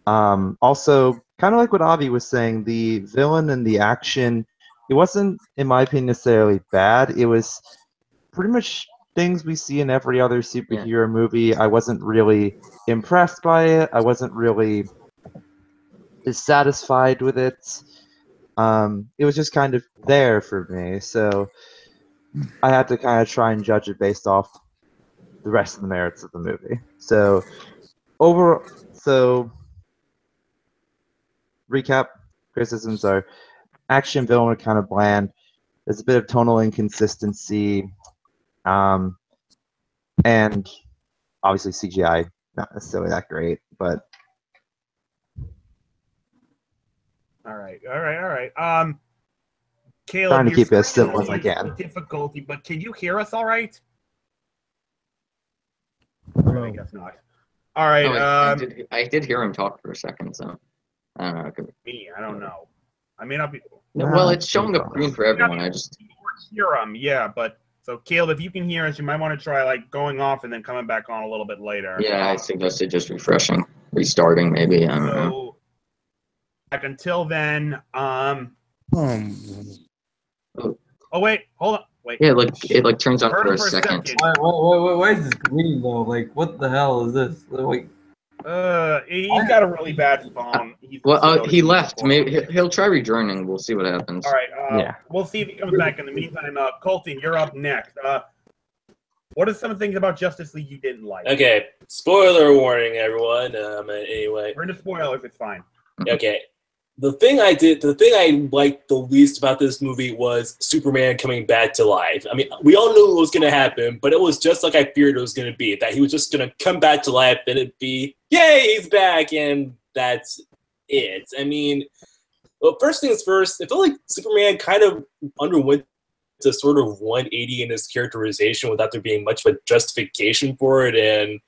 Also, kind of like what Avi was saying, the villain and the action, it wasn't, in my opinion, necessarily bad. It was pretty much things we see in every other superhero movie. I wasn't really impressed by it. I wasn't really satisfied with it. It was just kind of there for me, so I had to kind of try and judge it based off the rest of the merits of the movie. So recap, criticisms are action villain kind of bland. There's a bit of tonal inconsistency, and obviously CGI not necessarily that great, but All right. Caleb, trying to keep it as screen simple as I can. Difficulty, but can you hear us all right? I guess not. All right. Oh, I did hear him talk for a second, so I don't know. Me, I don't know. I may not be. Well, it's showing up green for everyone. I just hear him, yeah. But so, Caleb, if you can hear us, you might want to try like going off and then coming back on a little bit later. I suggested just refreshing, restarting, maybe. I don't know. Like until then, Oh wait, hold on. Wait. Yeah, it turns on for a second. Why is this green though? Like, what the hell is this? Like, he's got a really bad phone. He left. Maybe he'll try rejoining. We'll see what happens. All right. We'll see if he comes back. In the meantime, Colton, you're up next. What are some of the things about Justice League you didn't like? Okay, spoiler warning, everyone. Anyway, we're into spoilers. It's fine. Okay. The thing I liked the least about this movie was Superman coming back to life. I mean, we all knew it was going to happen, but it was just like I feared it was going to be, that he was just going to come back to life and it'd be, yay, he's back, and that's it. I mean, well, first things first, I feel like Superman kind of underwent a sort of 180 in his characterization without there being much of a justification for it, and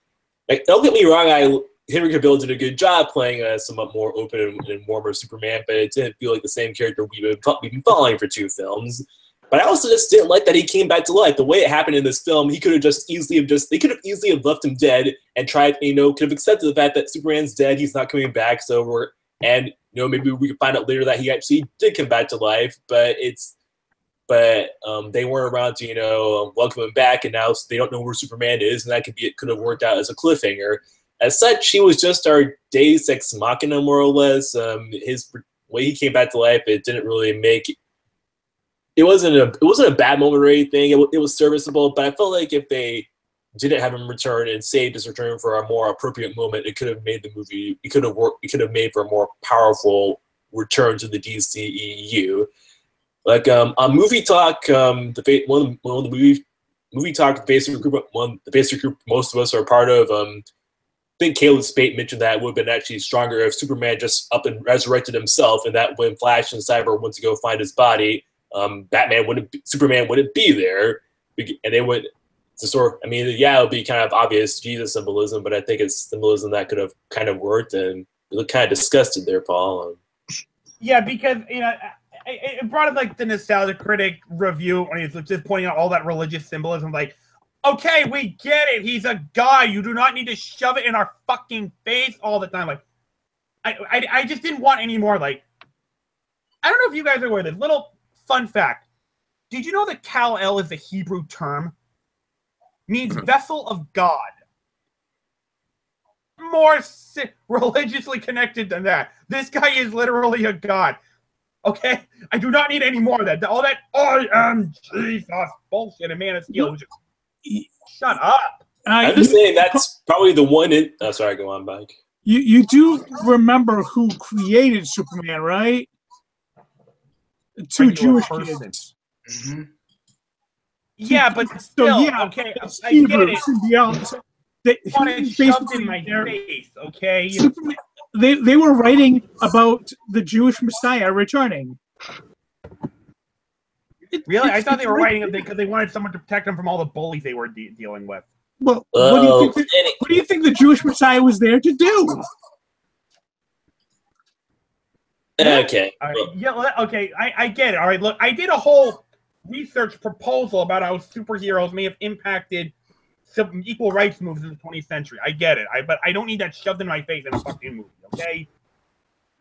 like, don't get me wrong, Henry Cavill did a good job playing a somewhat more open and warmer Superman, but it didn't feel like the same character we've been following for 2 films. But I also just didn't like that he came back to life. The way it happened in this film, they could have easily left him dead and tried, could have accepted the fact that Superman's dead, he's not coming back, maybe we could find out later that he actually did come back to life, but they weren't around to, welcome him back, and now they don't know where Superman is, and it could have worked out as a cliffhanger. As such, he was just our Deus Ex Machina, more or less. His way he came back to life, it didn't really make it wasn't a bad moment or anything. It was serviceable, but I felt like if they didn't have him return and saved his return for a more appropriate moment, it could have made the movie. It could have worked. It could have made for a more powerful return to the DCEU. Like on Movie Talk, one of the movie Talk Facebook group most of us are part of. I think Caleb Spate mentioned that it would have been actually stronger if Superman just up and resurrected himself, and that when Flash and Cyborg went to go find his body, Superman wouldn't be there, and they would. I mean, yeah, it would be kind of obvious Jesus symbolism, but I think it's symbolism that could have kind of worked, and you look kind of disgusted there, Paul. Yeah, because it brought up like the Nostalgia Critic review when he's just pointing out all that religious symbolism. Like, okay, we get it. He's a guy. You do not need to shove it in our fucking face all the time. Like, I just didn't want any more. Like, I don't know if you guys are aware of this. Little fun fact. Did you know that Kal-El is a Hebrew term? Means vessel of God. More religiously connected than that. This guy is literally a god. Okay? I do not need any more of that. All that, I am Jesus bullshit and Man of Steel. Shut up. I'm just saying that's probably the one. Sorry, go on, Mike. You do remember who created Superman, right? Two Jewish kids. Mm-hmm. Yeah, but still, okay, I get it. They want it shoved in my face, okay? Superman, they were writing about the Jewish Messiah returning. Really? I thought they were writing it because they wanted someone to protect them from all the bullies they were dealing with. Well, what do you think the Jewish Messiah was there to do? Okay. All right. Yeah, okay, I get it. All right, look, I did a whole research proposal about how superheroes may have impacted some equal rights moves in the 20th century. I get it. But I don't need that shoved in my face in a fucking movie, okay?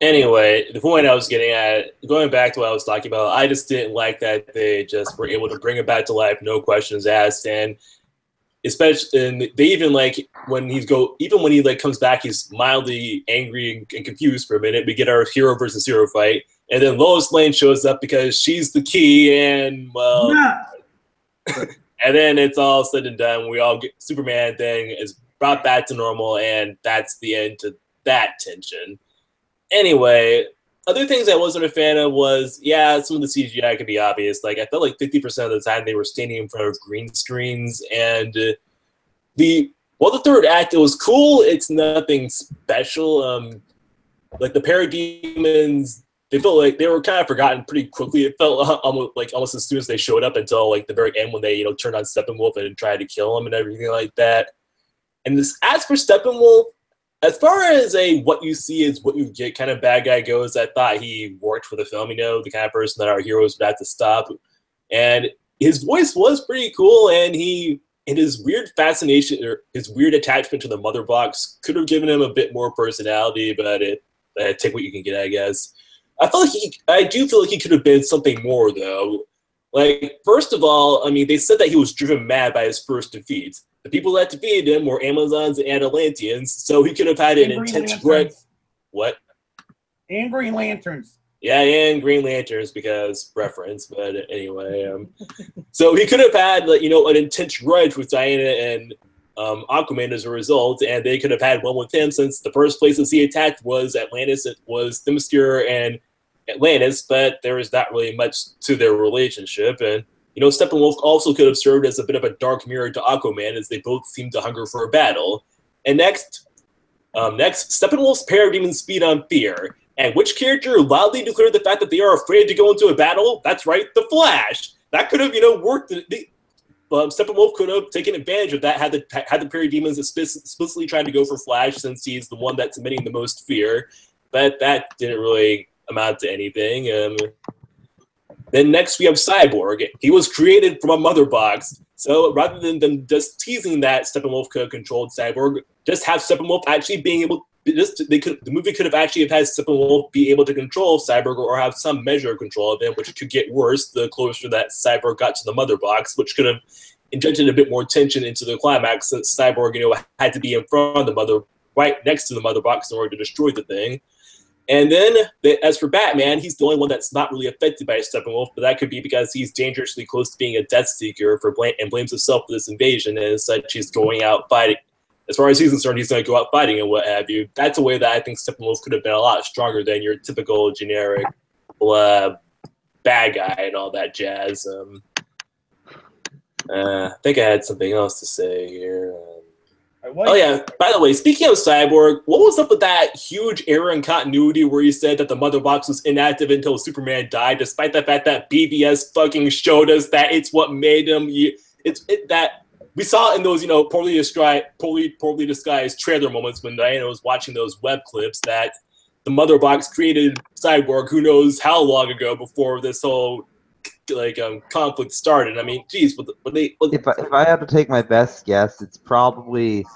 Anyway, the point I was getting at, going back to what I was talking about, I just didn't like that they just were able to bring it back to life, no questions asked, and especially, and they even when he comes back, he's mildly angry and confused for a minute. We get our hero versus hero fight. And then Lois Lane shows up because she's the key, and well, and then it's all said and done. We all get Superman thing is brought back to normal, and that's the end to that tension. Anyway, other things I wasn't a fan of was, some of the CGI could be obvious. Like I felt like 50% of the time they were standing in front of green screens, and the third act, it was cool. It's nothing special. Like the parademons. They felt like they were kind of forgotten pretty quickly. It felt almost as soon as they showed up until like the very end when they turned on Steppenwolf and tried to kill him and everything like that. And as for Steppenwolf, as far as what you see is what you get kind of bad guy goes, I thought he worked for the film. The kind of person that our heroes would have to stop. And his voice was pretty cool, and his weird fascination or his weird attachment to the mother box could have given him a bit more personality, but take what you can get, I guess. I do feel like he could have been something more, though. Like, first of all, I mean, they said that he was driven mad by his first defeat. The people that defeated him were Amazons and Atlanteans, so he could have had an intense grudge. What? And Green Lanterns. Yeah, and Green Lanterns because reference, but anyway. So he could have had, an intense grudge with Diana and Aquaman as a result, and they could have had one with him since the first places he attacked was Atlantis. It was Themyscira and Atlantis, but there was not really much to their relationship. And Steppenwolf also could have served as a bit of a dark mirror to Aquaman, as they both seemed to hunger for a battle. And next, Steppenwolf's parademons feed on fear. And which character loudly declared the fact that they are afraid to go into a battle? That's right, the Flash. That could have, worked. Steppenwolf could have taken advantage of that had the parademons explicitly tried to go for Flash, since he's the one that's emitting the most fear. But that didn't really amount to anything. Then next we have Cyborg. He was created from a mother box. So rather than them just teasing that Steppenwolf could have controlled Cyborg, just have Steppenwolf actually being able. The movie could have actually had Steppenwolf be able to control Cyborg, or have some measure of control of him, which could get worse the closer that Cyborg got to the mother box, which could have injected a bit more tension into the climax, since Cyborg, had to be in front of the right next to the mother box in order to destroy the thing. And then, as for Batman, he's the only one that's not really affected by Steppenwolf, but that could be because he's dangerously close to being a Death Seeker and blames himself for this invasion, and as such, he's going out fighting. As far as he's concerned, he's going to go out fighting and what have you. That's a way that I think Steppenwolf could have been a lot stronger than your typical generic bad guy and all that jazz. I think I had something else to say here. Oh yeah, by the way, speaking of Cyborg, what was up with that huge error in continuity where he said that the mother box was inactive until Superman died, despite the fact that BVS fucking showed us that it's what made him. That we saw in those, poorly disguised trailer moments when Diana was watching those web clips that the mother box created Cyborg who knows how long ago before this whole conflict started. I mean, geez, if I had to take my best guess, it's probably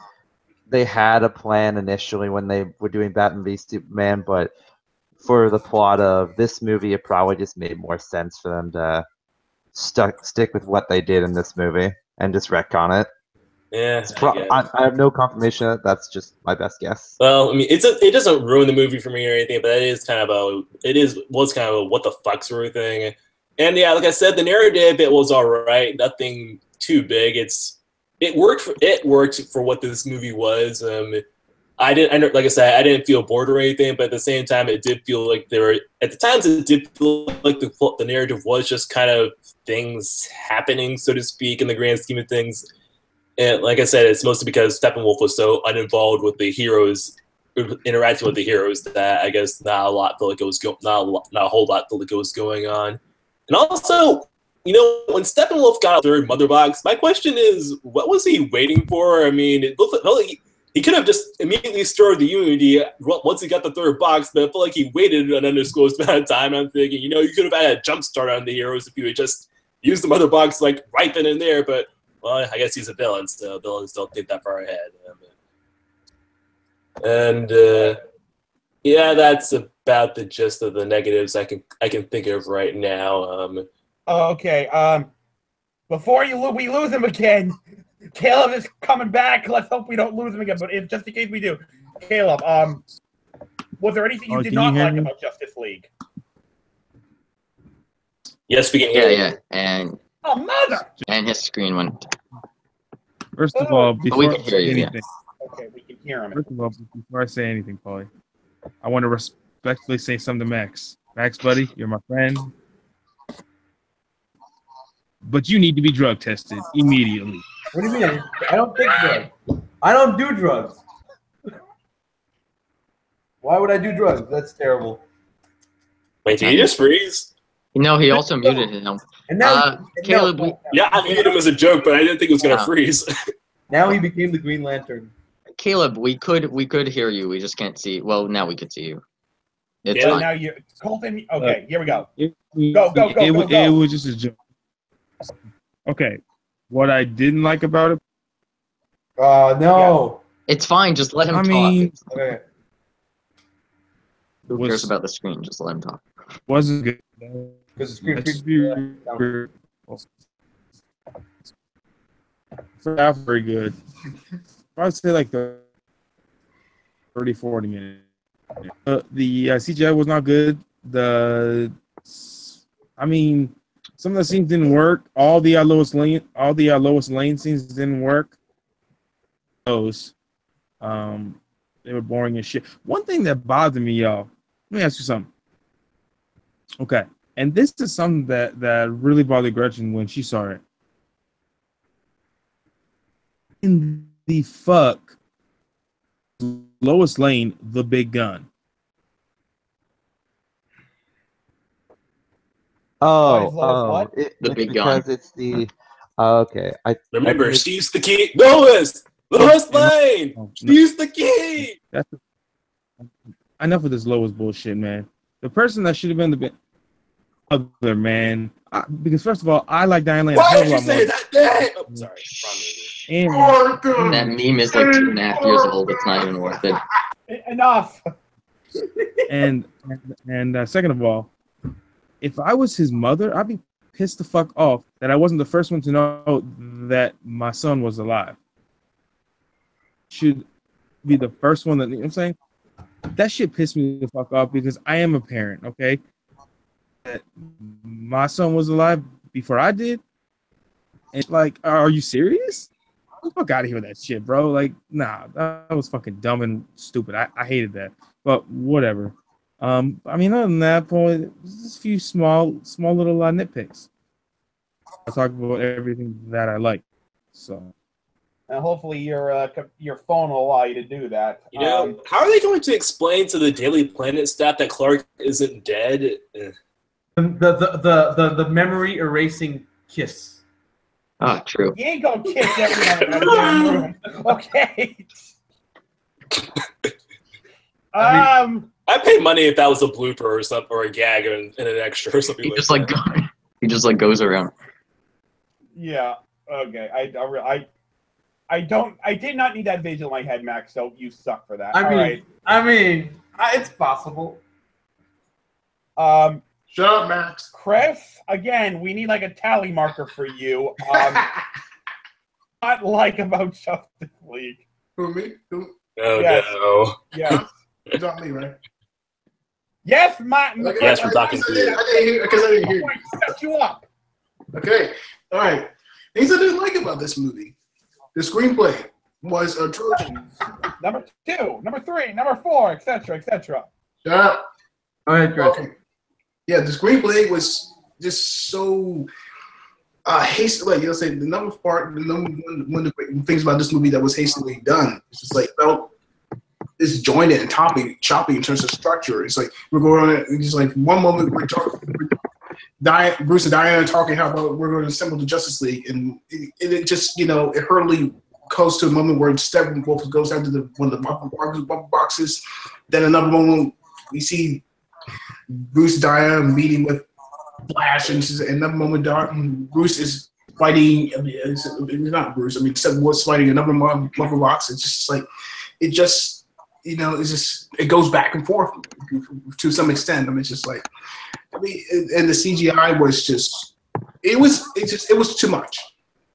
they had a plan initially when they were doing Batman v Superman, but for the plot of this movie, it probably just made more sense for them to stick with what they did in this movie and just retcon it. Yeah, I have no confirmation. That's just my best guess. Well, I mean, it doesn't ruin the movie for me or anything, but it was kind of a what the fuck sort of thing. And yeah, like I said, the narrative it was all right. Nothing too big. It worked for what this movie was. Like I said, I didn't feel bored or anything, but at the same time, it did feel like it did feel like the narrative was just kind of things happening, so to speak, in the grand scheme of things. And like I said, it's mostly because Steppenwolf was so uninvolved with the heroes, interacting with the heroes, that I guess not a whole lot felt like it was going on. And also, when Steppenwolf got a third mother box, my question is, what was he waiting for? I mean, it looked like he could have just immediately stored the Unity once he got the third box, but I feel like he waited an undisclosed amount of time. I'm thinking, you could have had a jump start on the heroes if you had just used the mother box right then and there. But well, I guess he's a villain, so villains don't think that far ahead. And yeah, that's about the gist of the negatives I can think of right now. Okay. Before we lose him again, Caleb is coming back. Let's hope we don't lose him again. But just in case we do, Caleb, was there anything you did not like about Justice League? Yes, we can hear you. Yeah, and mother! And his screen went. First of all, before we can hear you. anything, okay, we can hear him. First of all, before I say anything, Paulie, I want to respectfully say something to Max. Max, buddy, you're my friend. But you need to be drug tested immediately. What do you mean? I don't take drugs. I don't do drugs. Why would I do drugs? That's terrible. Wait, did he just freeze? No, he also muted him. And now, Caleb, yeah, I muted him as a joke, but I didn't think it was gonna freeze. Now he became the Green Lantern. Caleb, we could hear you. We just can't see. Well, now we could see you. It's Now you're Colton. Okay, here we go. Go. It was just a joke. Okay, what I didn't like about it. No. It's fine. Just let him talk. Okay. Who cares about the screen? Just let him talk. Wasn't good. Because the screen. Not very good. I would say like the 30-40 minutes. The CGI was not good. Some of the scenes didn't work. All the Lois Lane scenes didn't work. Those, they were boring as shit. One thing that bothered me, y'all. Let me ask you something. Okay, and this is something that really bothered Gretchen when she saw it. In the fuck, Lois Lane, the big gun. The big gun. Because it's the okay. Remember, she's the key. Lois Lane. She's the key. Enough of this Lois bullshit, man. The person that should have been the other man, because first of all, I like Diane Lane. Why did you say that name? Oh, sorry. That meme is like 2.5 years old. It's not even worth it. Enough. And second of all, if I was his mother, I'd be pissed the fuck off that I wasn't the first one to know that my son was alive. Should be the first one that, you know what I'm saying? that shit pissed me the fuck off because I am a parent, okay? My son was alive before I did. And like, are you serious? Get the fuck out of here with that shit, bro. Like, nah, that was fucking dumb and stupid. I hated that. But whatever. I mean, other than that, point, just a few small little nitpicks. I'll talk about everything that I like. So. And hopefully your phone will allow you to do that. You know, how are they going to explain to the Daily Planet staff that Clark isn't dead? The memory erasing kiss. Oh, true. You ain't gonna kiss everyone in the damn room, okay? I'd pay money if that was a blooper or something, or a gag and an extra or something. He just like goes around. Yeah. Okay. I did not need that visual in my head, Max. So you suck for that. I mean, it's possible. Shut up, Max. Chris, again, we need like a tally marker for you. Not like about Justice League. Who, me? Who? Oh, yes. no. Yes. It's not me, right? Yes, Matt. Yes, we're talking to you. I didn't hear because I didn't hear. Set you up. Okay. All right. Things I didn't like about this movie. The screenplay was a Trojan. Number 2, number 3, number 4, etc., etc. Shut up. All right, Chris. Okay. Yeah, the screenplay was just so hastily. Like, you'll say the number one of the things about this movie that was hastily done. It's just like felt disjointed and choppy in terms of structure. It's like we're going on. It's just like one moment we're talking. Bruce and Diana talking how about we're going to assemble the Justice League, and it just it hurriedly goes to a moment where Steppenwolf goes down to one of the bumper boxes. Then another moment we see Bruce and Diana meeting with Flash, and another moment Bruce is fighting. I mean, it's not Bruce. I mean, Steppenwolf's fighting another bumper box. It's just like it goes back and forth to some extent. I mean, it's just like. I mean, and the CGI was it was too much.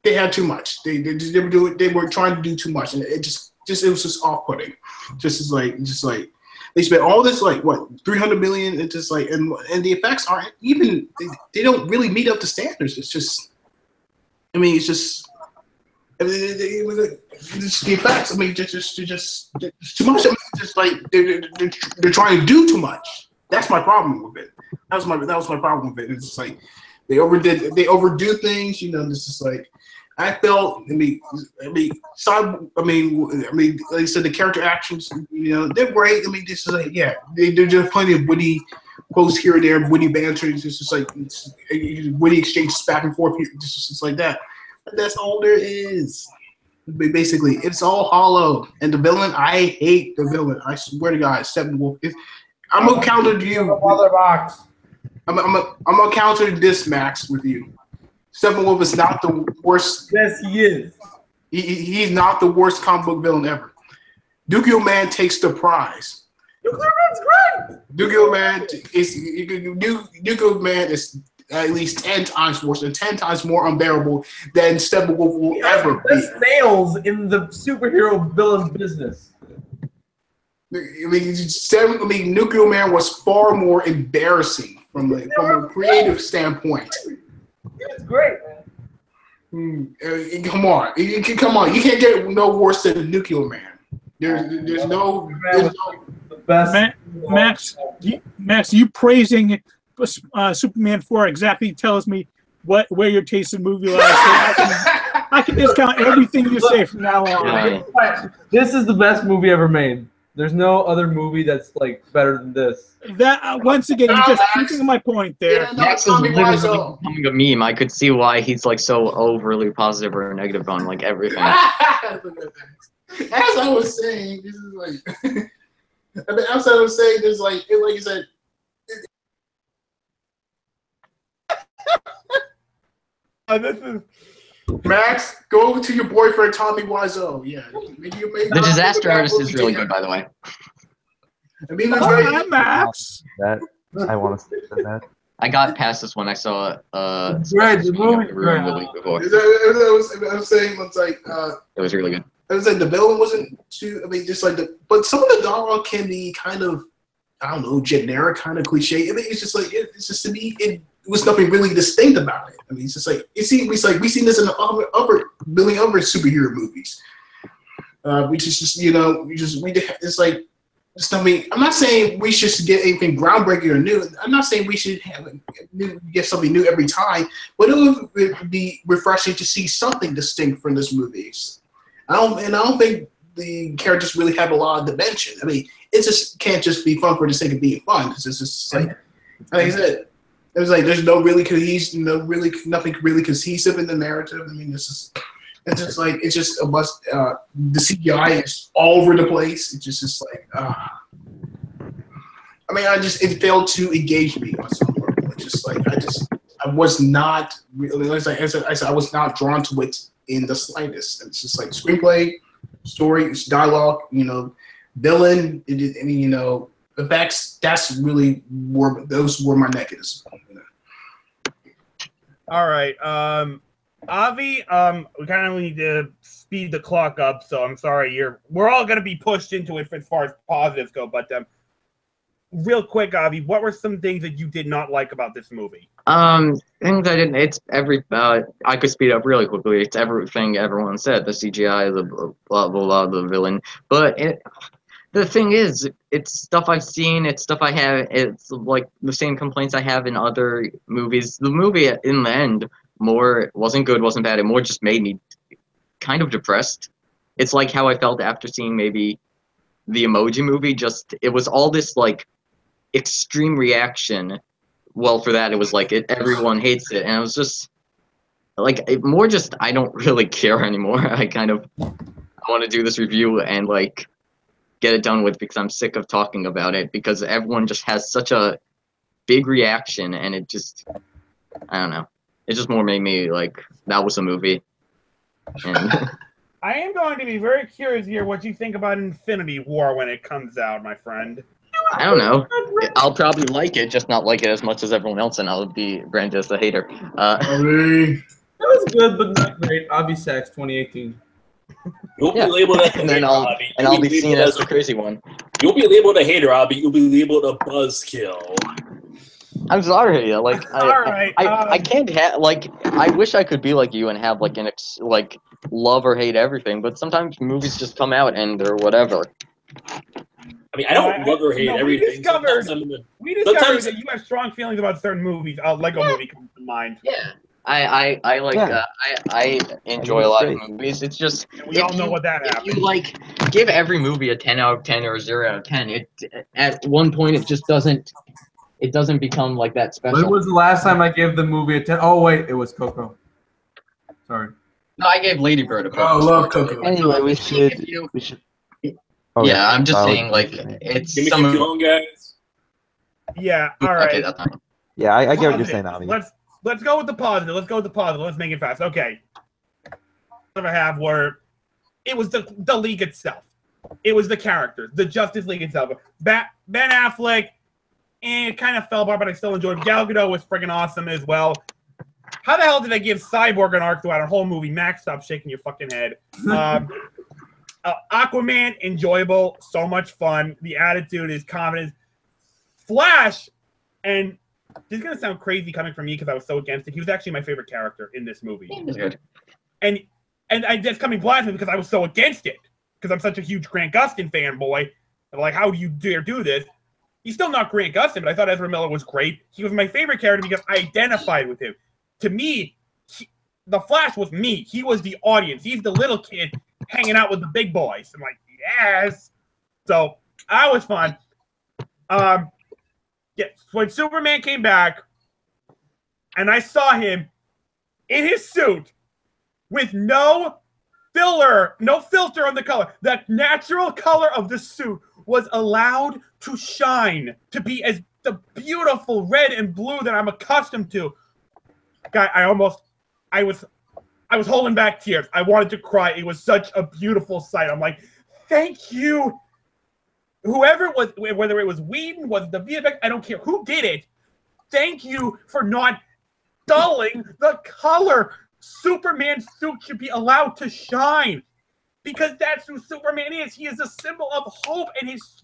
They had too much. They were trying to do too much, and it was just off-putting. Just like they spent all this like what $300 million. It's just like and the effects aren't even they don't really meet up to standards. It's just the effects. I mean, just too much. I mean, just like they're trying to do too much. That's my problem with it. That was my problem with it. It's just like they overdo things. This is like I felt. Like I said, the character actions. They're great. I mean, this is like there's just plenty of witty quotes here and there, witty banter. It's just like witty exchanges back and forth. Just like that. But that's all there is. Basically, it's all hollow. And the villain, I hate the villain. I swear to God, Steppenwolf. I'm gonna counter you. I'm gonna counter this, Max, with you. Steppenwolf is not the worst. Yes, he is. He's not the worst comic book villain ever. Doogie Man takes the prize. Doogie Man's great. Doogie Man is at least 10 times worse and 10 times more unbearable than Steppenwolf will ever be. Best nails in the superhero villain business. I mean, Nuclear Man was far more embarrassing from a creative standpoint. It's great, man. Come on, you can't get no worse than Nuclear Man. There's no the best. Max, you praising Superman 4 exactly tells me where your taste in movie lies. So I can discount everything you say from now on. This is the best movie ever made. There's no other movie that's like better than this. That once again, you're just proving my point there. Yeah, Max is literally becoming a meme. I could see why he's like so overly positive or negative on like everything. As I was saying, this is like. I mean, as I was saying, there's like you said. This is. Max, go to your boyfriend Tommy Wiseau. Yeah, the disaster artist is really good, by the way. I mean, Max. That I want to stick to that. I got past this when I saw great. The movie the week before. I was saying it's like it was really good. I was like the villain wasn't too. I mean, just like the but some of the dialogue can be kind of, I don't know, generic, kind of cliche. I mean, it's just like it's just to me, it was nothing really distinct about it. I mean, it's just like it's like we've seen this in the other million other superhero movies. It's like. I mean, I'm not saying we should get anything groundbreaking or new. I'm not saying we should get something new every time, but it would be refreshing to see something distinct from this movie. I don't think the characters really have a lot of dimension. I mean, it just can't just be fun for the sake of being fun. It's just like I said, it was like there's nothing really cohesive in the narrative. I mean, it's just a must. The CGI is all over the place. It's just like, I mean, it failed to engage me on some level. It's just like I was not really, as I said, I was not drawn to it in the slightest. It's just like screenplay, story, dialogue, villain, effects. Those were my negatives. All right. Avi, we kind of need to speed the clock up, so I'm sorry. We're all going to be pushed into it as far as positives go, but real quick, Avi, what were some things that you did not like about this movie? Things I didn't. It's I could speed up really quickly. It's everything everyone said. The CGI, the blah blah blah, the villain. But the thing is, it's stuff I've seen. It's stuff I have. It's like the same complaints I have in other movies. The movie, in the end, wasn't good, wasn't bad. It more just made me kind of depressed. It's like how I felt after seeing maybe the Emoji Movie. It was all this like extreme reaction. Well, for that, it was like everyone hates it, and it was just like I don't really care anymore. I want to do this review and like get it done with because I'm sick of talking about it because everyone just has such a big reaction, and it just, I don't know. It just more made me like, that was a movie. And I am going to be very curious here what you think about Infinity War when it comes out, my friend. I don't know. I'll probably like it, just not like it as much as everyone else, and I'll be branded as the hater. It was good, but not great. Avi Sachs, 2018. You'll be labeled as a hater, Avi. I'll be seen as the crazy one. You'll be labeled a hater, Avi. You'll be labeled a buzzkill. I'm sorry. Like, Alright, I can't have, like, I wish I could be like you and have like love or hate everything, but sometimes movies just come out and they're whatever. I mean, I don't love or hate everything. We discovered that you have strong feelings about certain movies. Lego Movie comes to mind. Yeah. I enjoy a lot of movies. It's just we all know what that happens. If you like give every movie a 10 out of 10 or a 0 out of 10, it at one point it just doesn't become like that special. When was the last time I gave the movie a 10? Oh wait, it was Coco. Sorry. No, I gave Lady Bird a Coco. I love Coco. Anyway, we should. Oh, yeah, I'm just saying, like, it's Give me some going, guys. Yeah, all right. Okay, that's fine. Yeah, I get what you're saying, Avi. Let's go with the positive. Let's make it fast. Okay. What I have were it was the league itself. It was the characters, the Justice League itself. Ben Affleck, it kind of fell apart, but I still enjoyed it. Gal Gadot was freaking awesome as well. How the hell did they give Cyborg an arc throughout a whole movie? Max, stop shaking your fucking head. Aquaman, enjoyable, so much fun. The attitude is confidence. Flash, and this is gonna sound crazy coming from me because I was so against it. He was actually my favorite character in this movie. And I just coming blasphemy because I was so against it because I'm such a huge Grant Gustin fanboy. I'm like, how do you dare do this? He's still not Grant Gustin, but I thought Ezra Miller was great. He was my favorite character because I identified with him. To me, the Flash was me. He was the audience. He's the little kid hanging out with the big boys. I'm like, yes. So that was fun. Yeah, when Superman came back, and I saw him in his suit with no filter on the color. That natural color of the suit was allowed to shine, to be as the beautiful red and blue that I'm accustomed to. Guy, I was holding back tears. I wanted to cry. It was such a beautiful sight. I'm like, thank you. Whoever it was, whether it was Whedon, was the VFX, I don't care who did it. Thank you for not dulling the color. Superman's suit should be allowed to shine. because that's who Superman is. He is a symbol of hope, and his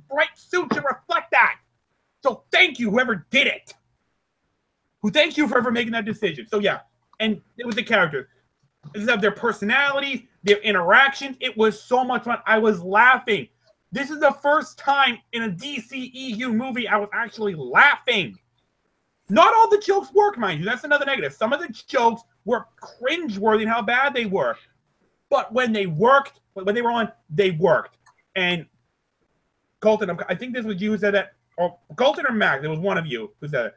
bright suit should reflect that. So thank you, whoever did it. Thank you for ever making that decision. So yeah, and it was the characters. Their personalities, their interactions. It was so much fun. I was laughing. This is the first time in a DCEU movie I was actually laughing. Not all the jokes work, mind you. That's another negative. Some of the jokes were cringeworthy in how bad they were. But when they worked, when they were on, they worked. And Colton, I think this was you who said that, or Colton or Max, it was one of you who said it.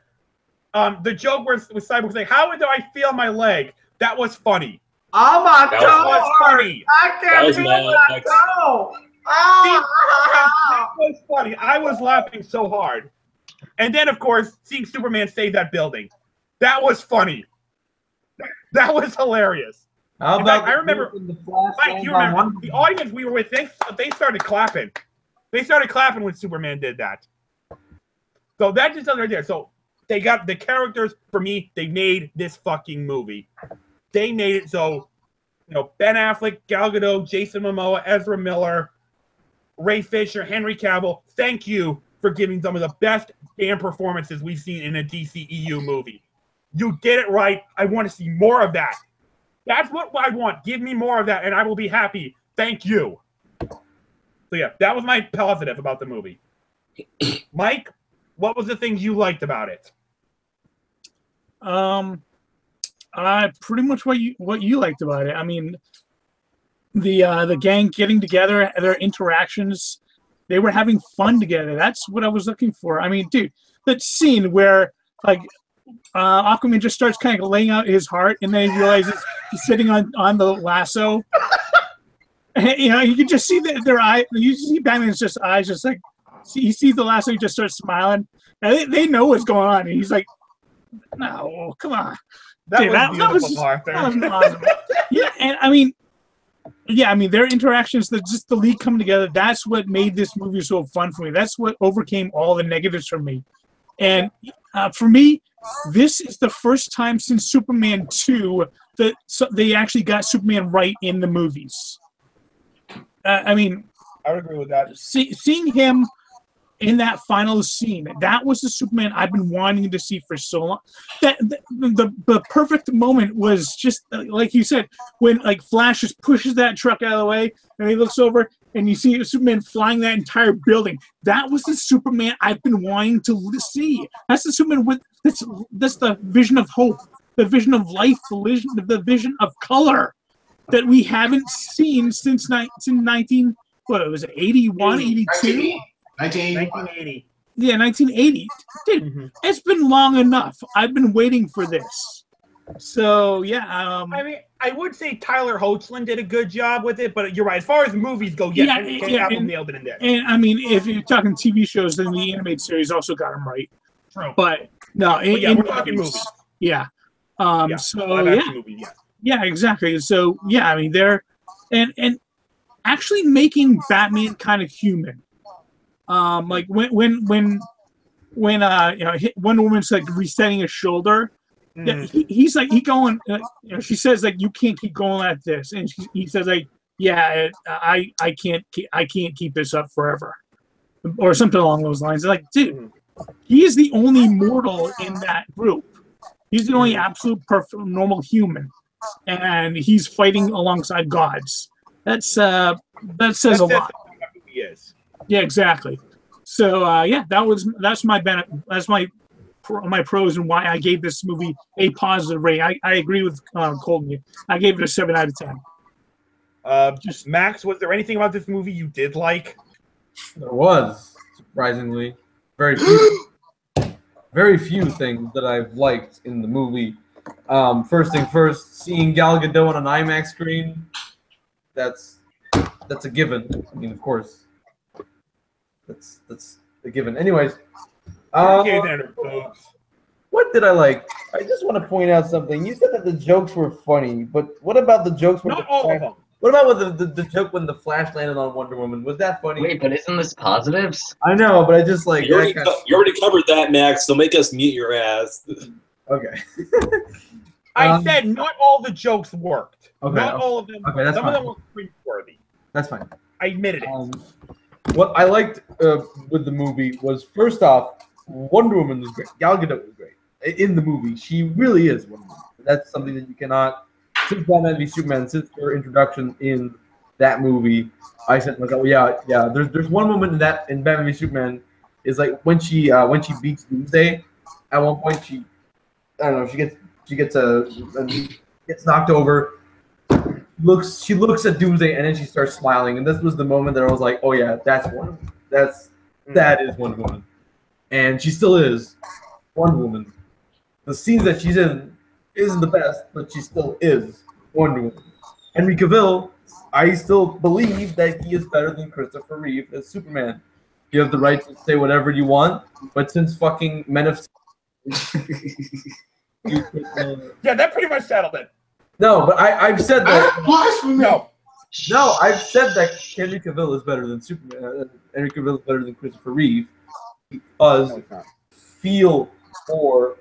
The joke was Cyborg saying, "How do I feel my leg?" That was funny. Oh my God! That was funny. I can't feel my toe. That was funny. I was laughing so hard. And then, of course, seeing Superman save that building. That was funny. That was hilarious. How In about fact, I remember, Mike, you remember, the audience we were with, they started clapping. They started clapping when Superman did that. So that just right there. So they got the characters, for me, they made this fucking movie. They made it so, you know, Ben Affleck, Gal Gadot, Jason Momoa, Ezra Miller, Ray Fisher, Henry Cavill, thank you for giving some of the best damn performances we've seen in a DCEU movie. You did it right. I want to see more of that. That's what I want. Give me more of that, and I will be happy. Thank you. So yeah, that was my positive about the movie. Mike, what was the things you liked about it? Pretty much what you liked about it. I mean, the gang getting together, their interactions, they were having fun together. That's what I was looking for. I mean, dude, that scene where like Aquaman just starts kind of laying out his heart, and then he realizes he's sitting on the lasso. And, you know, you can just see their eye. You see Batman's just eyes, just like he sees the lasso, he just starts smiling. And they know what's going on, and he's like, "No, come on." That Dude, was beautiful, Arthur. That was awesome. Yeah, and I mean, their interactions, just the league coming together, that's what made this movie so fun for me. That's what overcame all the negatives for me. And for me, this is the first time since Superman 2 that they actually got Superman right in the movies. I mean, I would agree with that. Seeing him in that final scene, that was the Superman I've been wanting to see for so long. That the perfect moment was just like you said, when like Flash just pushes that truck out of the way, and he looks over, and you see Superman flying that entire building. That was the Superman I've been wanting to see. That's the Superman with that's the vision of hope, the vision of life, the vision of color that we haven't seen since 19 what was it, 81, 82? 1980. Yeah, 1980. Dude, It's been long enough. I've been waiting for this. So, yeah. I mean, I would say Tyler Hoechlin did a good job with it, but you're right. As far as movies go, Apple nailed it in there. And, I mean, if you're talking TV shows, then the animated series also got them right. True. But, no. We're talking movies. Yeah. Movies, Yeah, exactly. So, yeah, I mean, they're... And actually making Batman kind of human. Like when Wonder Woman's like resetting his shoulder, he's like she says like, you can't keep going like this, and he says like, yeah, I can't keep this up forever, or something along those lines. Like, dude, he is the only mortal in that group. He's the only absolute perfect normal human, and he's fighting alongside gods. That says a lot. Yes. Yeah, exactly. So that's my pros and why I gave this movie a positive rating. I agree with Colton. I gave it a 7 out of 10. Max, was there anything about this movie you did like? There was, surprisingly, very few things that I've liked in the movie. First thing first, seeing Gal Gadot on an IMAX screen, that's a given. I mean, of course. That's a given. Anyways, what did I like? I just want to point out something. You said that the jokes were funny, but what about the jokes? Not all of them. What about the joke when the Flash landed on Wonder Woman? Was that funny? Wait, but isn't this positives? I know, but I just like you already covered that, Max. So make us mute your ass. Okay. I said not all the jokes worked. Okay, Not all of them. okay, that's Some fine. of them were cringeworthy. That's fine. I admitted it. What I liked with the movie was, first off, Wonder Woman was great. Gal Gadot was great in the movie. She really is Wonder Woman. That's something that you cannot. Since Batman v Superman, since her introduction in that movie, I said to myself, yeah. There's one moment in Batman v Superman is like when she beats Doomsday. At one point, she gets knocked over. She looks at Doomsday and then she starts smiling, and this was the moment that I was like, oh yeah, that's Wonder Woman. That is Wonder Woman, and she still is Wonder Woman. The scenes that she's in isn't the best, but she still is Wonder Woman. Henry Cavill, I still believe that he is better than Christopher Reeve as Superman. You have the right to say whatever you want, but since fucking Men of Yeah, that pretty much settled it. No, but I've said that. No, I've said that Henry Cavill is better than Superman. Henry Cavill is better than Christopher Reeve because feel more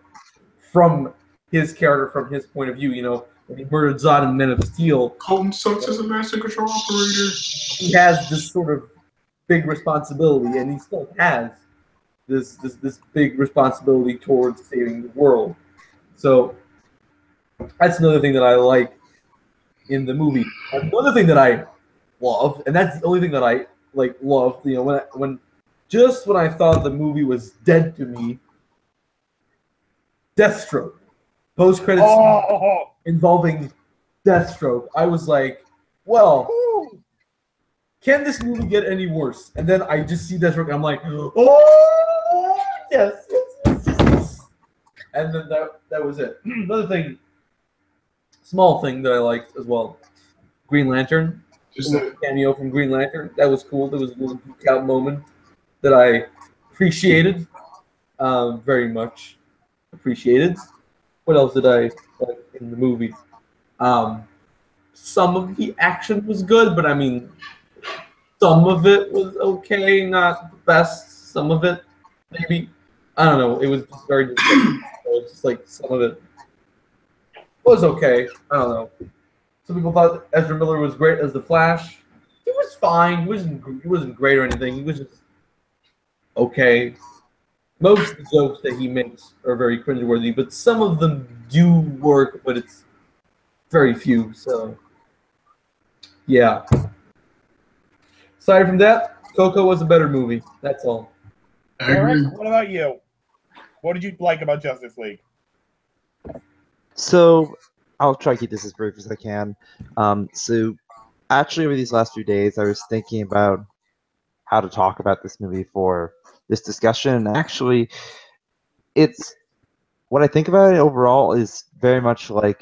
from his character, from his point of view. You know, when he murdered Zod in Men of Steel, Colton sucks as a master control operator. he has this sort of big responsibility, and he still has this big responsibility towards saving the world. So that's another thing that I like in the movie. Another thing that I love, and that's the only thing that I loved. You know, when I thought the movie was dead to me, Deathstroke, post credits involving Deathstroke. I was like, well, can this movie get any worse? And then I just see Deathstroke, and I'm like, oh yes. And then that was it. Another thing, small thing that I liked as well, Green Lantern. Just a cameo from Green Lantern. That was cool. There was a little geek out moment that I appreciated, very much appreciated. What else did I like in the movie? Some of the action was good, but I mean, some of it was okay, not the best. Some of it, maybe. I don't know. It was just very. It was just like some of it was okay. I don't know. Some people thought Ezra Miller was great as the Flash. He was fine. He wasn't great or anything. He was just okay. Most of the jokes that he makes are very cringeworthy, but some of them do work, but it's very few. So, yeah. Aside from that, Coco was a better movie. That's all. Eric, what about you? What did you like about Justice League? So I'll try to keep this as brief as I can. So actually, over these last few days, I was thinking about how to talk about this movie for this discussion. And actually, it's what I think about it overall is very much like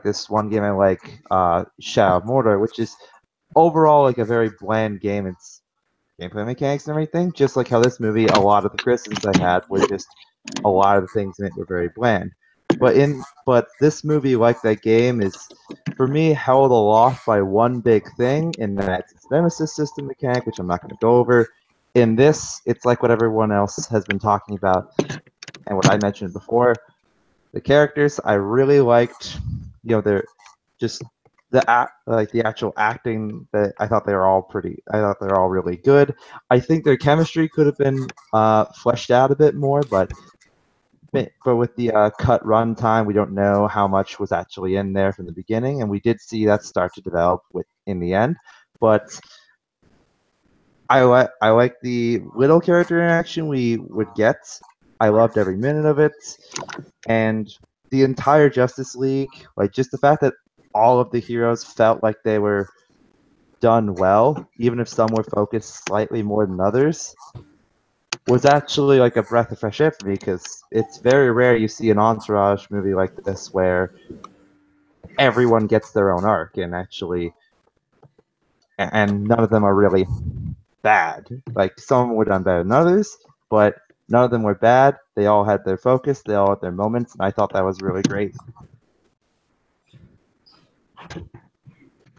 this one game I like, Shadow of Mordor, which is overall like a very bland game. It's gameplay mechanics and everything, just like how this movie, a lot of the criticisms I had were just a lot of the things in it were very bland. But this movie, like that game, is for me held aloft by one big thing, in that it's its nemesis system mechanic, which I'm not going to go over. In this, it's like what everyone else has been talking about, and what I mentioned before. The characters I really liked. You know, they're just the actual acting. That I thought they were all really good. I think their chemistry could have been fleshed out a bit more, but with the cut run time, we don't know how much was actually in there from the beginning, and we did see that start to develop in the end. But I like the little character interaction we would get. I loved every minute of it, and the entire Justice League, like just the fact that all of the heroes felt like they were done well, even if some were focused slightly more than others, was actually like a breath of fresh air for me, because it's very rare you see an entourage movie like this where everyone gets their own arc, and none of them are really bad. Like, some of them were done better than others, but none of them were bad. They all had their focus, they all had their moments, and I thought that was really great.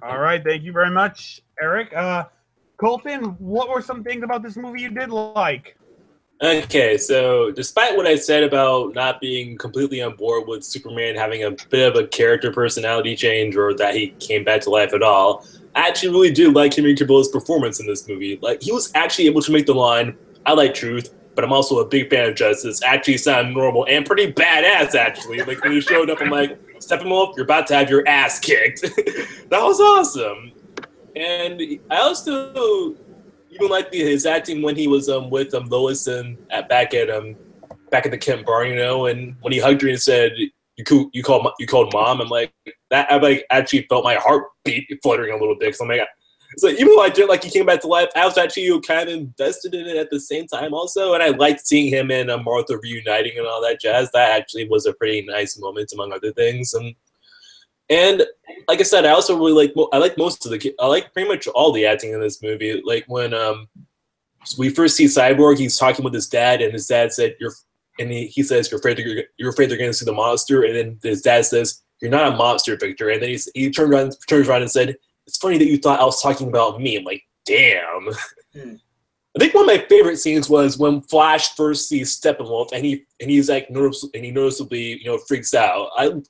All right, thank you very much, Eric. Colton, what were some things about this movie you did like? Okay, so despite what I said about not being completely on board with Superman having a bit of a character personality change or that he came back to life at all, I actually really did like Henry Cavill's performance in this movie. Like, he was actually able to make the line, I like truth, but I'm also a big fan of justice, actually sound normal and pretty badass, actually. Like, when he showed up, I'm like, Steppenwolf, you're about to have your ass kicked. That was awesome. And I also even like his acting when he was with Lois and back at the Kent barn, you know, and when he hugged her and said, "You called mom," I'm like that. I like actually felt my heart beat fluttering a little bit because I'm like, it's like even though I did like he came back to life, I was actually kind of invested in it at the same time also, and I liked seeing him and Martha reuniting and all that jazz. That actually was a pretty nice moment among other things. And like I said, I also really I like pretty much all the acting in this movie. Like when we first see Cyborg, he's talking with his dad, and his dad said, he says, you're afraid they're going to see the monster, and then his dad says, you're not a monster, Victor. And then he turns around and said, it's funny that you thought I was talking about me. I'm like, damn. I think one of my favorite scenes was when Flash first sees Steppenwolf, and he's like noticeably freaks out. I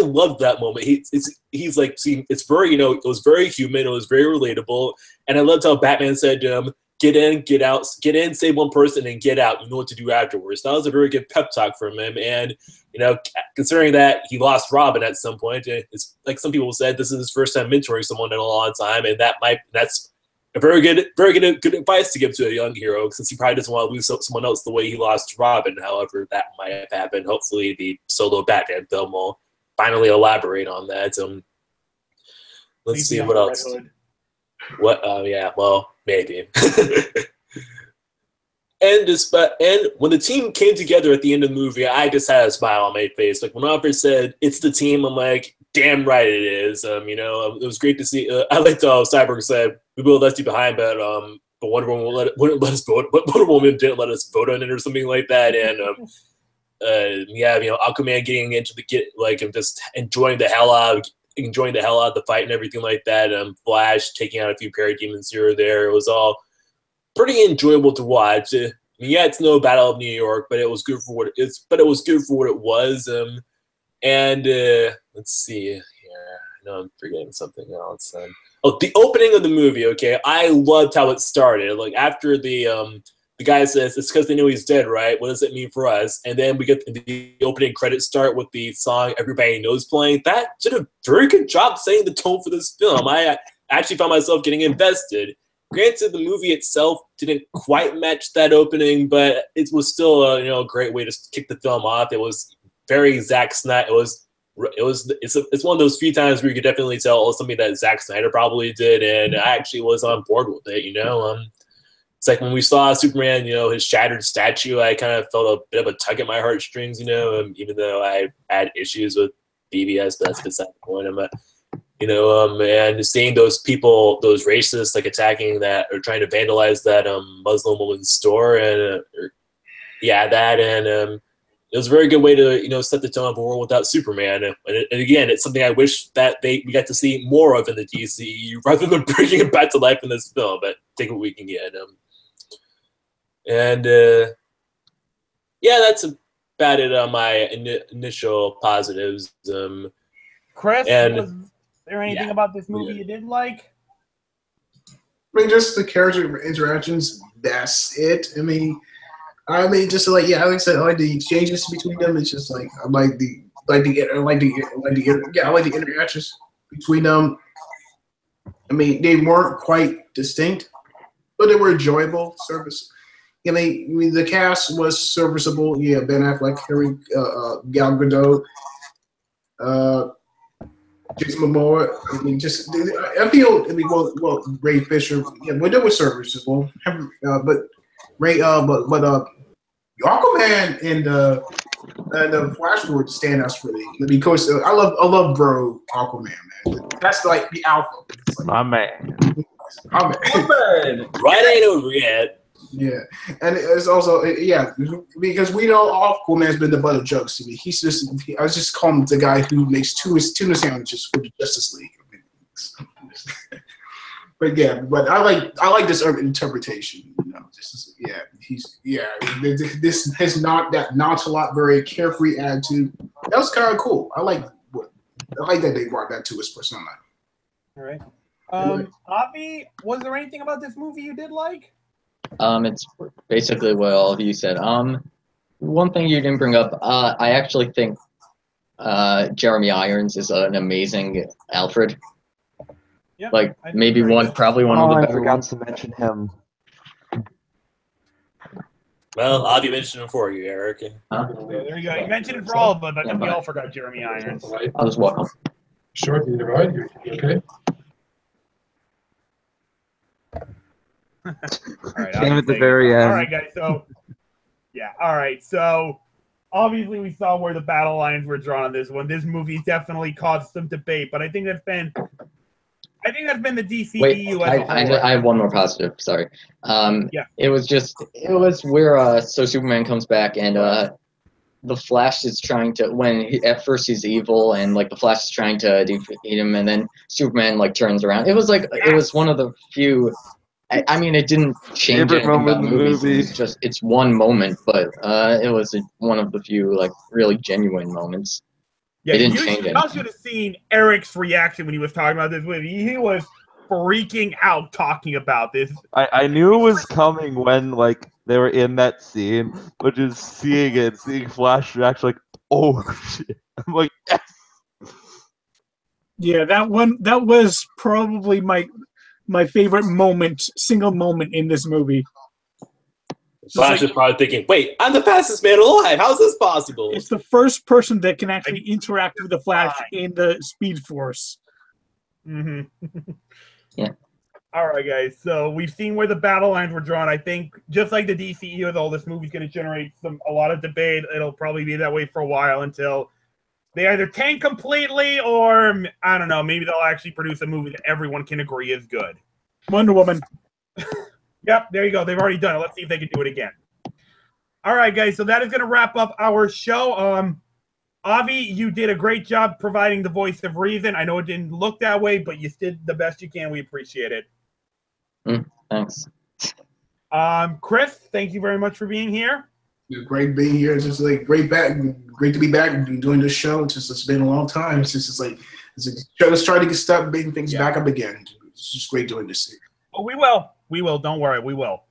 loved that moment. He's like it's very it was very human. It was very relatable, and I loved how Batman said to him, "Get in, get out, get in, save one person, and get out. You know what to do afterwards." That was a very good pep talk from him, and considering that he lost Robin at some point, it's like some people said this is his first time mentoring someone in a long time, and that's a very good advice to give to a young hero, since he probably doesn't want to lose someone else the way he lost Robin. However, that might have happened. Hopefully, the solo Batman film will finally elaborate on that. Let's see what else. What? Yeah. Well, maybe. And when the team came together at the end of the movie, I just had a smile on my face. Like when Alfred said, "It's the team," I'm like, "Damn right it is." It was great to see. I liked how Cyborg said, "We will let you behind, but Wonder Woman wouldn't let us vote. But Wonder Woman didn't let us vote on it, or something like that." And Aquaman getting into and just enjoying the hell out of the fight and everything like that. Flash taking out a few parademons here or there. It was all pretty enjoyable to watch. Yeah, it's no Battle of New York, but it was good for what it is. But it was good for what it was. Let's see here. I know I'm forgetting something else. The opening of the movie. Okay, I loved how it started. Like after the guy says it's because they knew he's dead, right? What does it mean for us? And then we get the opening credits start with the song Everybody Knows playing. That did a very good job setting the tone for this film. I actually found myself getting invested. Granted, the movie itself didn't quite match that opening, but it was still a great way to kick the film off. It was very Zack Snyder. It's one of those few times where you could definitely tell something that Zack Snyder probably did, and I actually was on board with it. It's like when we saw Superman, his shattered statue, I kind of felt a bit of a tug at my heartstrings, even though I had issues with BBS, but that's beside the point. And seeing those people, those racists, like attacking that or trying to vandalize that Muslim woman's store, and it was a very good way to set the tone of a world without Superman. And again, it's something I wish that we got to see more of in the DCEU rather than bringing it back to life in this film. But take what we can get. That's about it on my initial positives. Chris, was there anything about this movie you didn't like? I mean, just the character interactions. That's it. I mean, just like I said, I like the exchanges between them. It's just like I like the interactions between them. I mean, they weren't quite distinct, but they were enjoyable. I mean, the cast was serviceable. Yeah, Ben Affleck, Gal Gadot, Jason Momoa. I mean, Ray Fisher. Yeah, well, they were serviceable. But Ray, but Aquaman and the Flash were standouts for me because I love Bro Aquaman, man. That's like the alpha. Like, my man. Right ain't over yet. Yeah, and it's also because we know Aquaman's been the butt of jokes to me. I was just calling him the guy who makes tuna sandwiches for the Justice League. But I like this interpretation. No, this has not that nonchalant, very carefree attitude. That was kind of cool. I like that they brought that to his persona. All right. Avi, was there anything about this movie you did like? It's basically what all of you said. One thing you didn't bring up, I actually think Jeremy Irons is an amazing Alfred. Yeah, Like maybe probably one of the better ones. To mention him. Well, Avi mentioned him for you, Eric. Yeah, there you go. You mentioned it for all, but I think we all forgot Jeremy Irons. I'll just walk home. Sure, you right? You okay? All right, Came at the very end. All right, guys. So, yeah. All right. So, obviously, we saw where the battle lines were drawn on this one. This movie definitely caused some debate, but I think that's been the DCEU. Wait, I have one more positive. Sorry. It was where so Superman comes back and the Flash is trying to at first he's evil and like the Flash is trying to defeat him and then Superman like turns around. It was like it was one of the few. I mean, it didn't change anything about movies. It's one moment, but it was one of the few like really genuine moments. Yeah, it didn't change anything. You should have seen Eric's reaction when he was talking about this movie. He was freaking out talking about this. I knew it was coming when like they were in that scene, but just seeing Flash react like, oh shit. I'm like, yes. Yeah, that was probably my favorite single moment in this movie. Flash is probably thinking, wait, I'm the fastest man alive. How's this possible? It's the first person that can actually interact with the Flash in the Speed Force. Mm-hmm. Yeah. All right, guys. So we've seen where the battle lines were drawn. I think just like the DCEU as all, this movie's going to generate a lot of debate. It'll probably be that way for a while until they either tank completely or, I don't know, maybe they'll actually produce a movie that everyone can agree is good. Wonder Woman. Yep, there you go. They've already done it. Let's see if they can do it again. All right, guys. So that is going to wrap up our show. Avi, you did a great job providing the voice of reason. I know it didn't look that way, but you did the best you can. We appreciate it. Thanks. Chris, thank you very much for being here. Great being here. It's just like great to be back and doing this show. It's been a long time. It's trying to get stuff, making things back up again. It's just great doing this. Oh, we will. Don't worry, we will.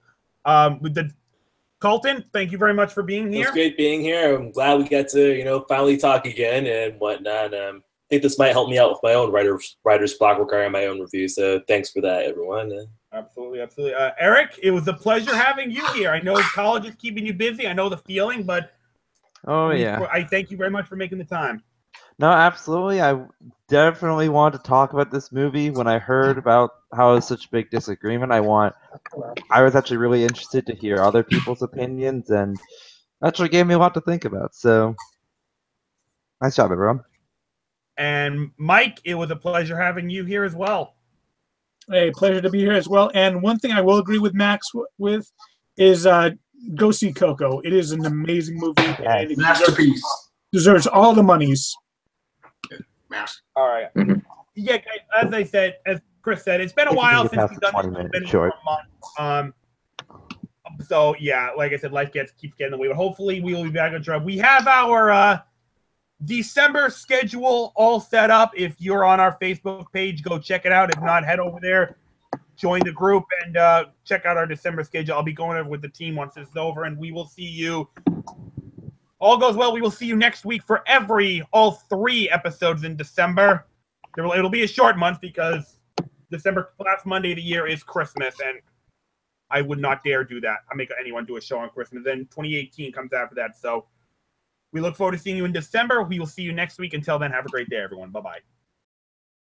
Colton, thank you very much for being here. It was great being here. I'm glad we got to finally talk again and whatnot. I think this might help me out with my own writer's block requiring my own review. So thanks for that, everyone. Absolutely. Eric, it was a pleasure having you here. I know college is keeping you busy. I know the feeling, but I thank you very much for making the time. No, absolutely. I definitely wanted to talk about this movie when I heard about how it was such a big disagreement. I was actually really interested to hear other people's opinions, and actually gave me a lot to think about. So, nice job, everyone. And Mike, it was a pleasure having you here as well. Hey, pleasure to be here as well. And one thing I will agree with Max with is go see Coco. It is an amazing movie. And masterpiece. Deserves all the monies. All right. Yeah, guys, as Chris said, it's been a while since we've done this. It's been short. A month. So yeah, like I said, life keeps getting in the way. But hopefully we will be back on track. We have our December schedule all set up. If you're on our Facebook page, go check it out. If not, head over there, join the group, and check out our December schedule. I'll be going over with the team once this is over, and we will see you. All goes well, we will see you next week for all 3 episodes in December. It'll be a short month because December, last Monday of the year, is Christmas, and I would not dare do that. I make anyone do a show on Christmas. Then 2018 comes after that. So we look forward to seeing you in December. We will see you next week. Until then, have a great day, everyone. Bye-bye.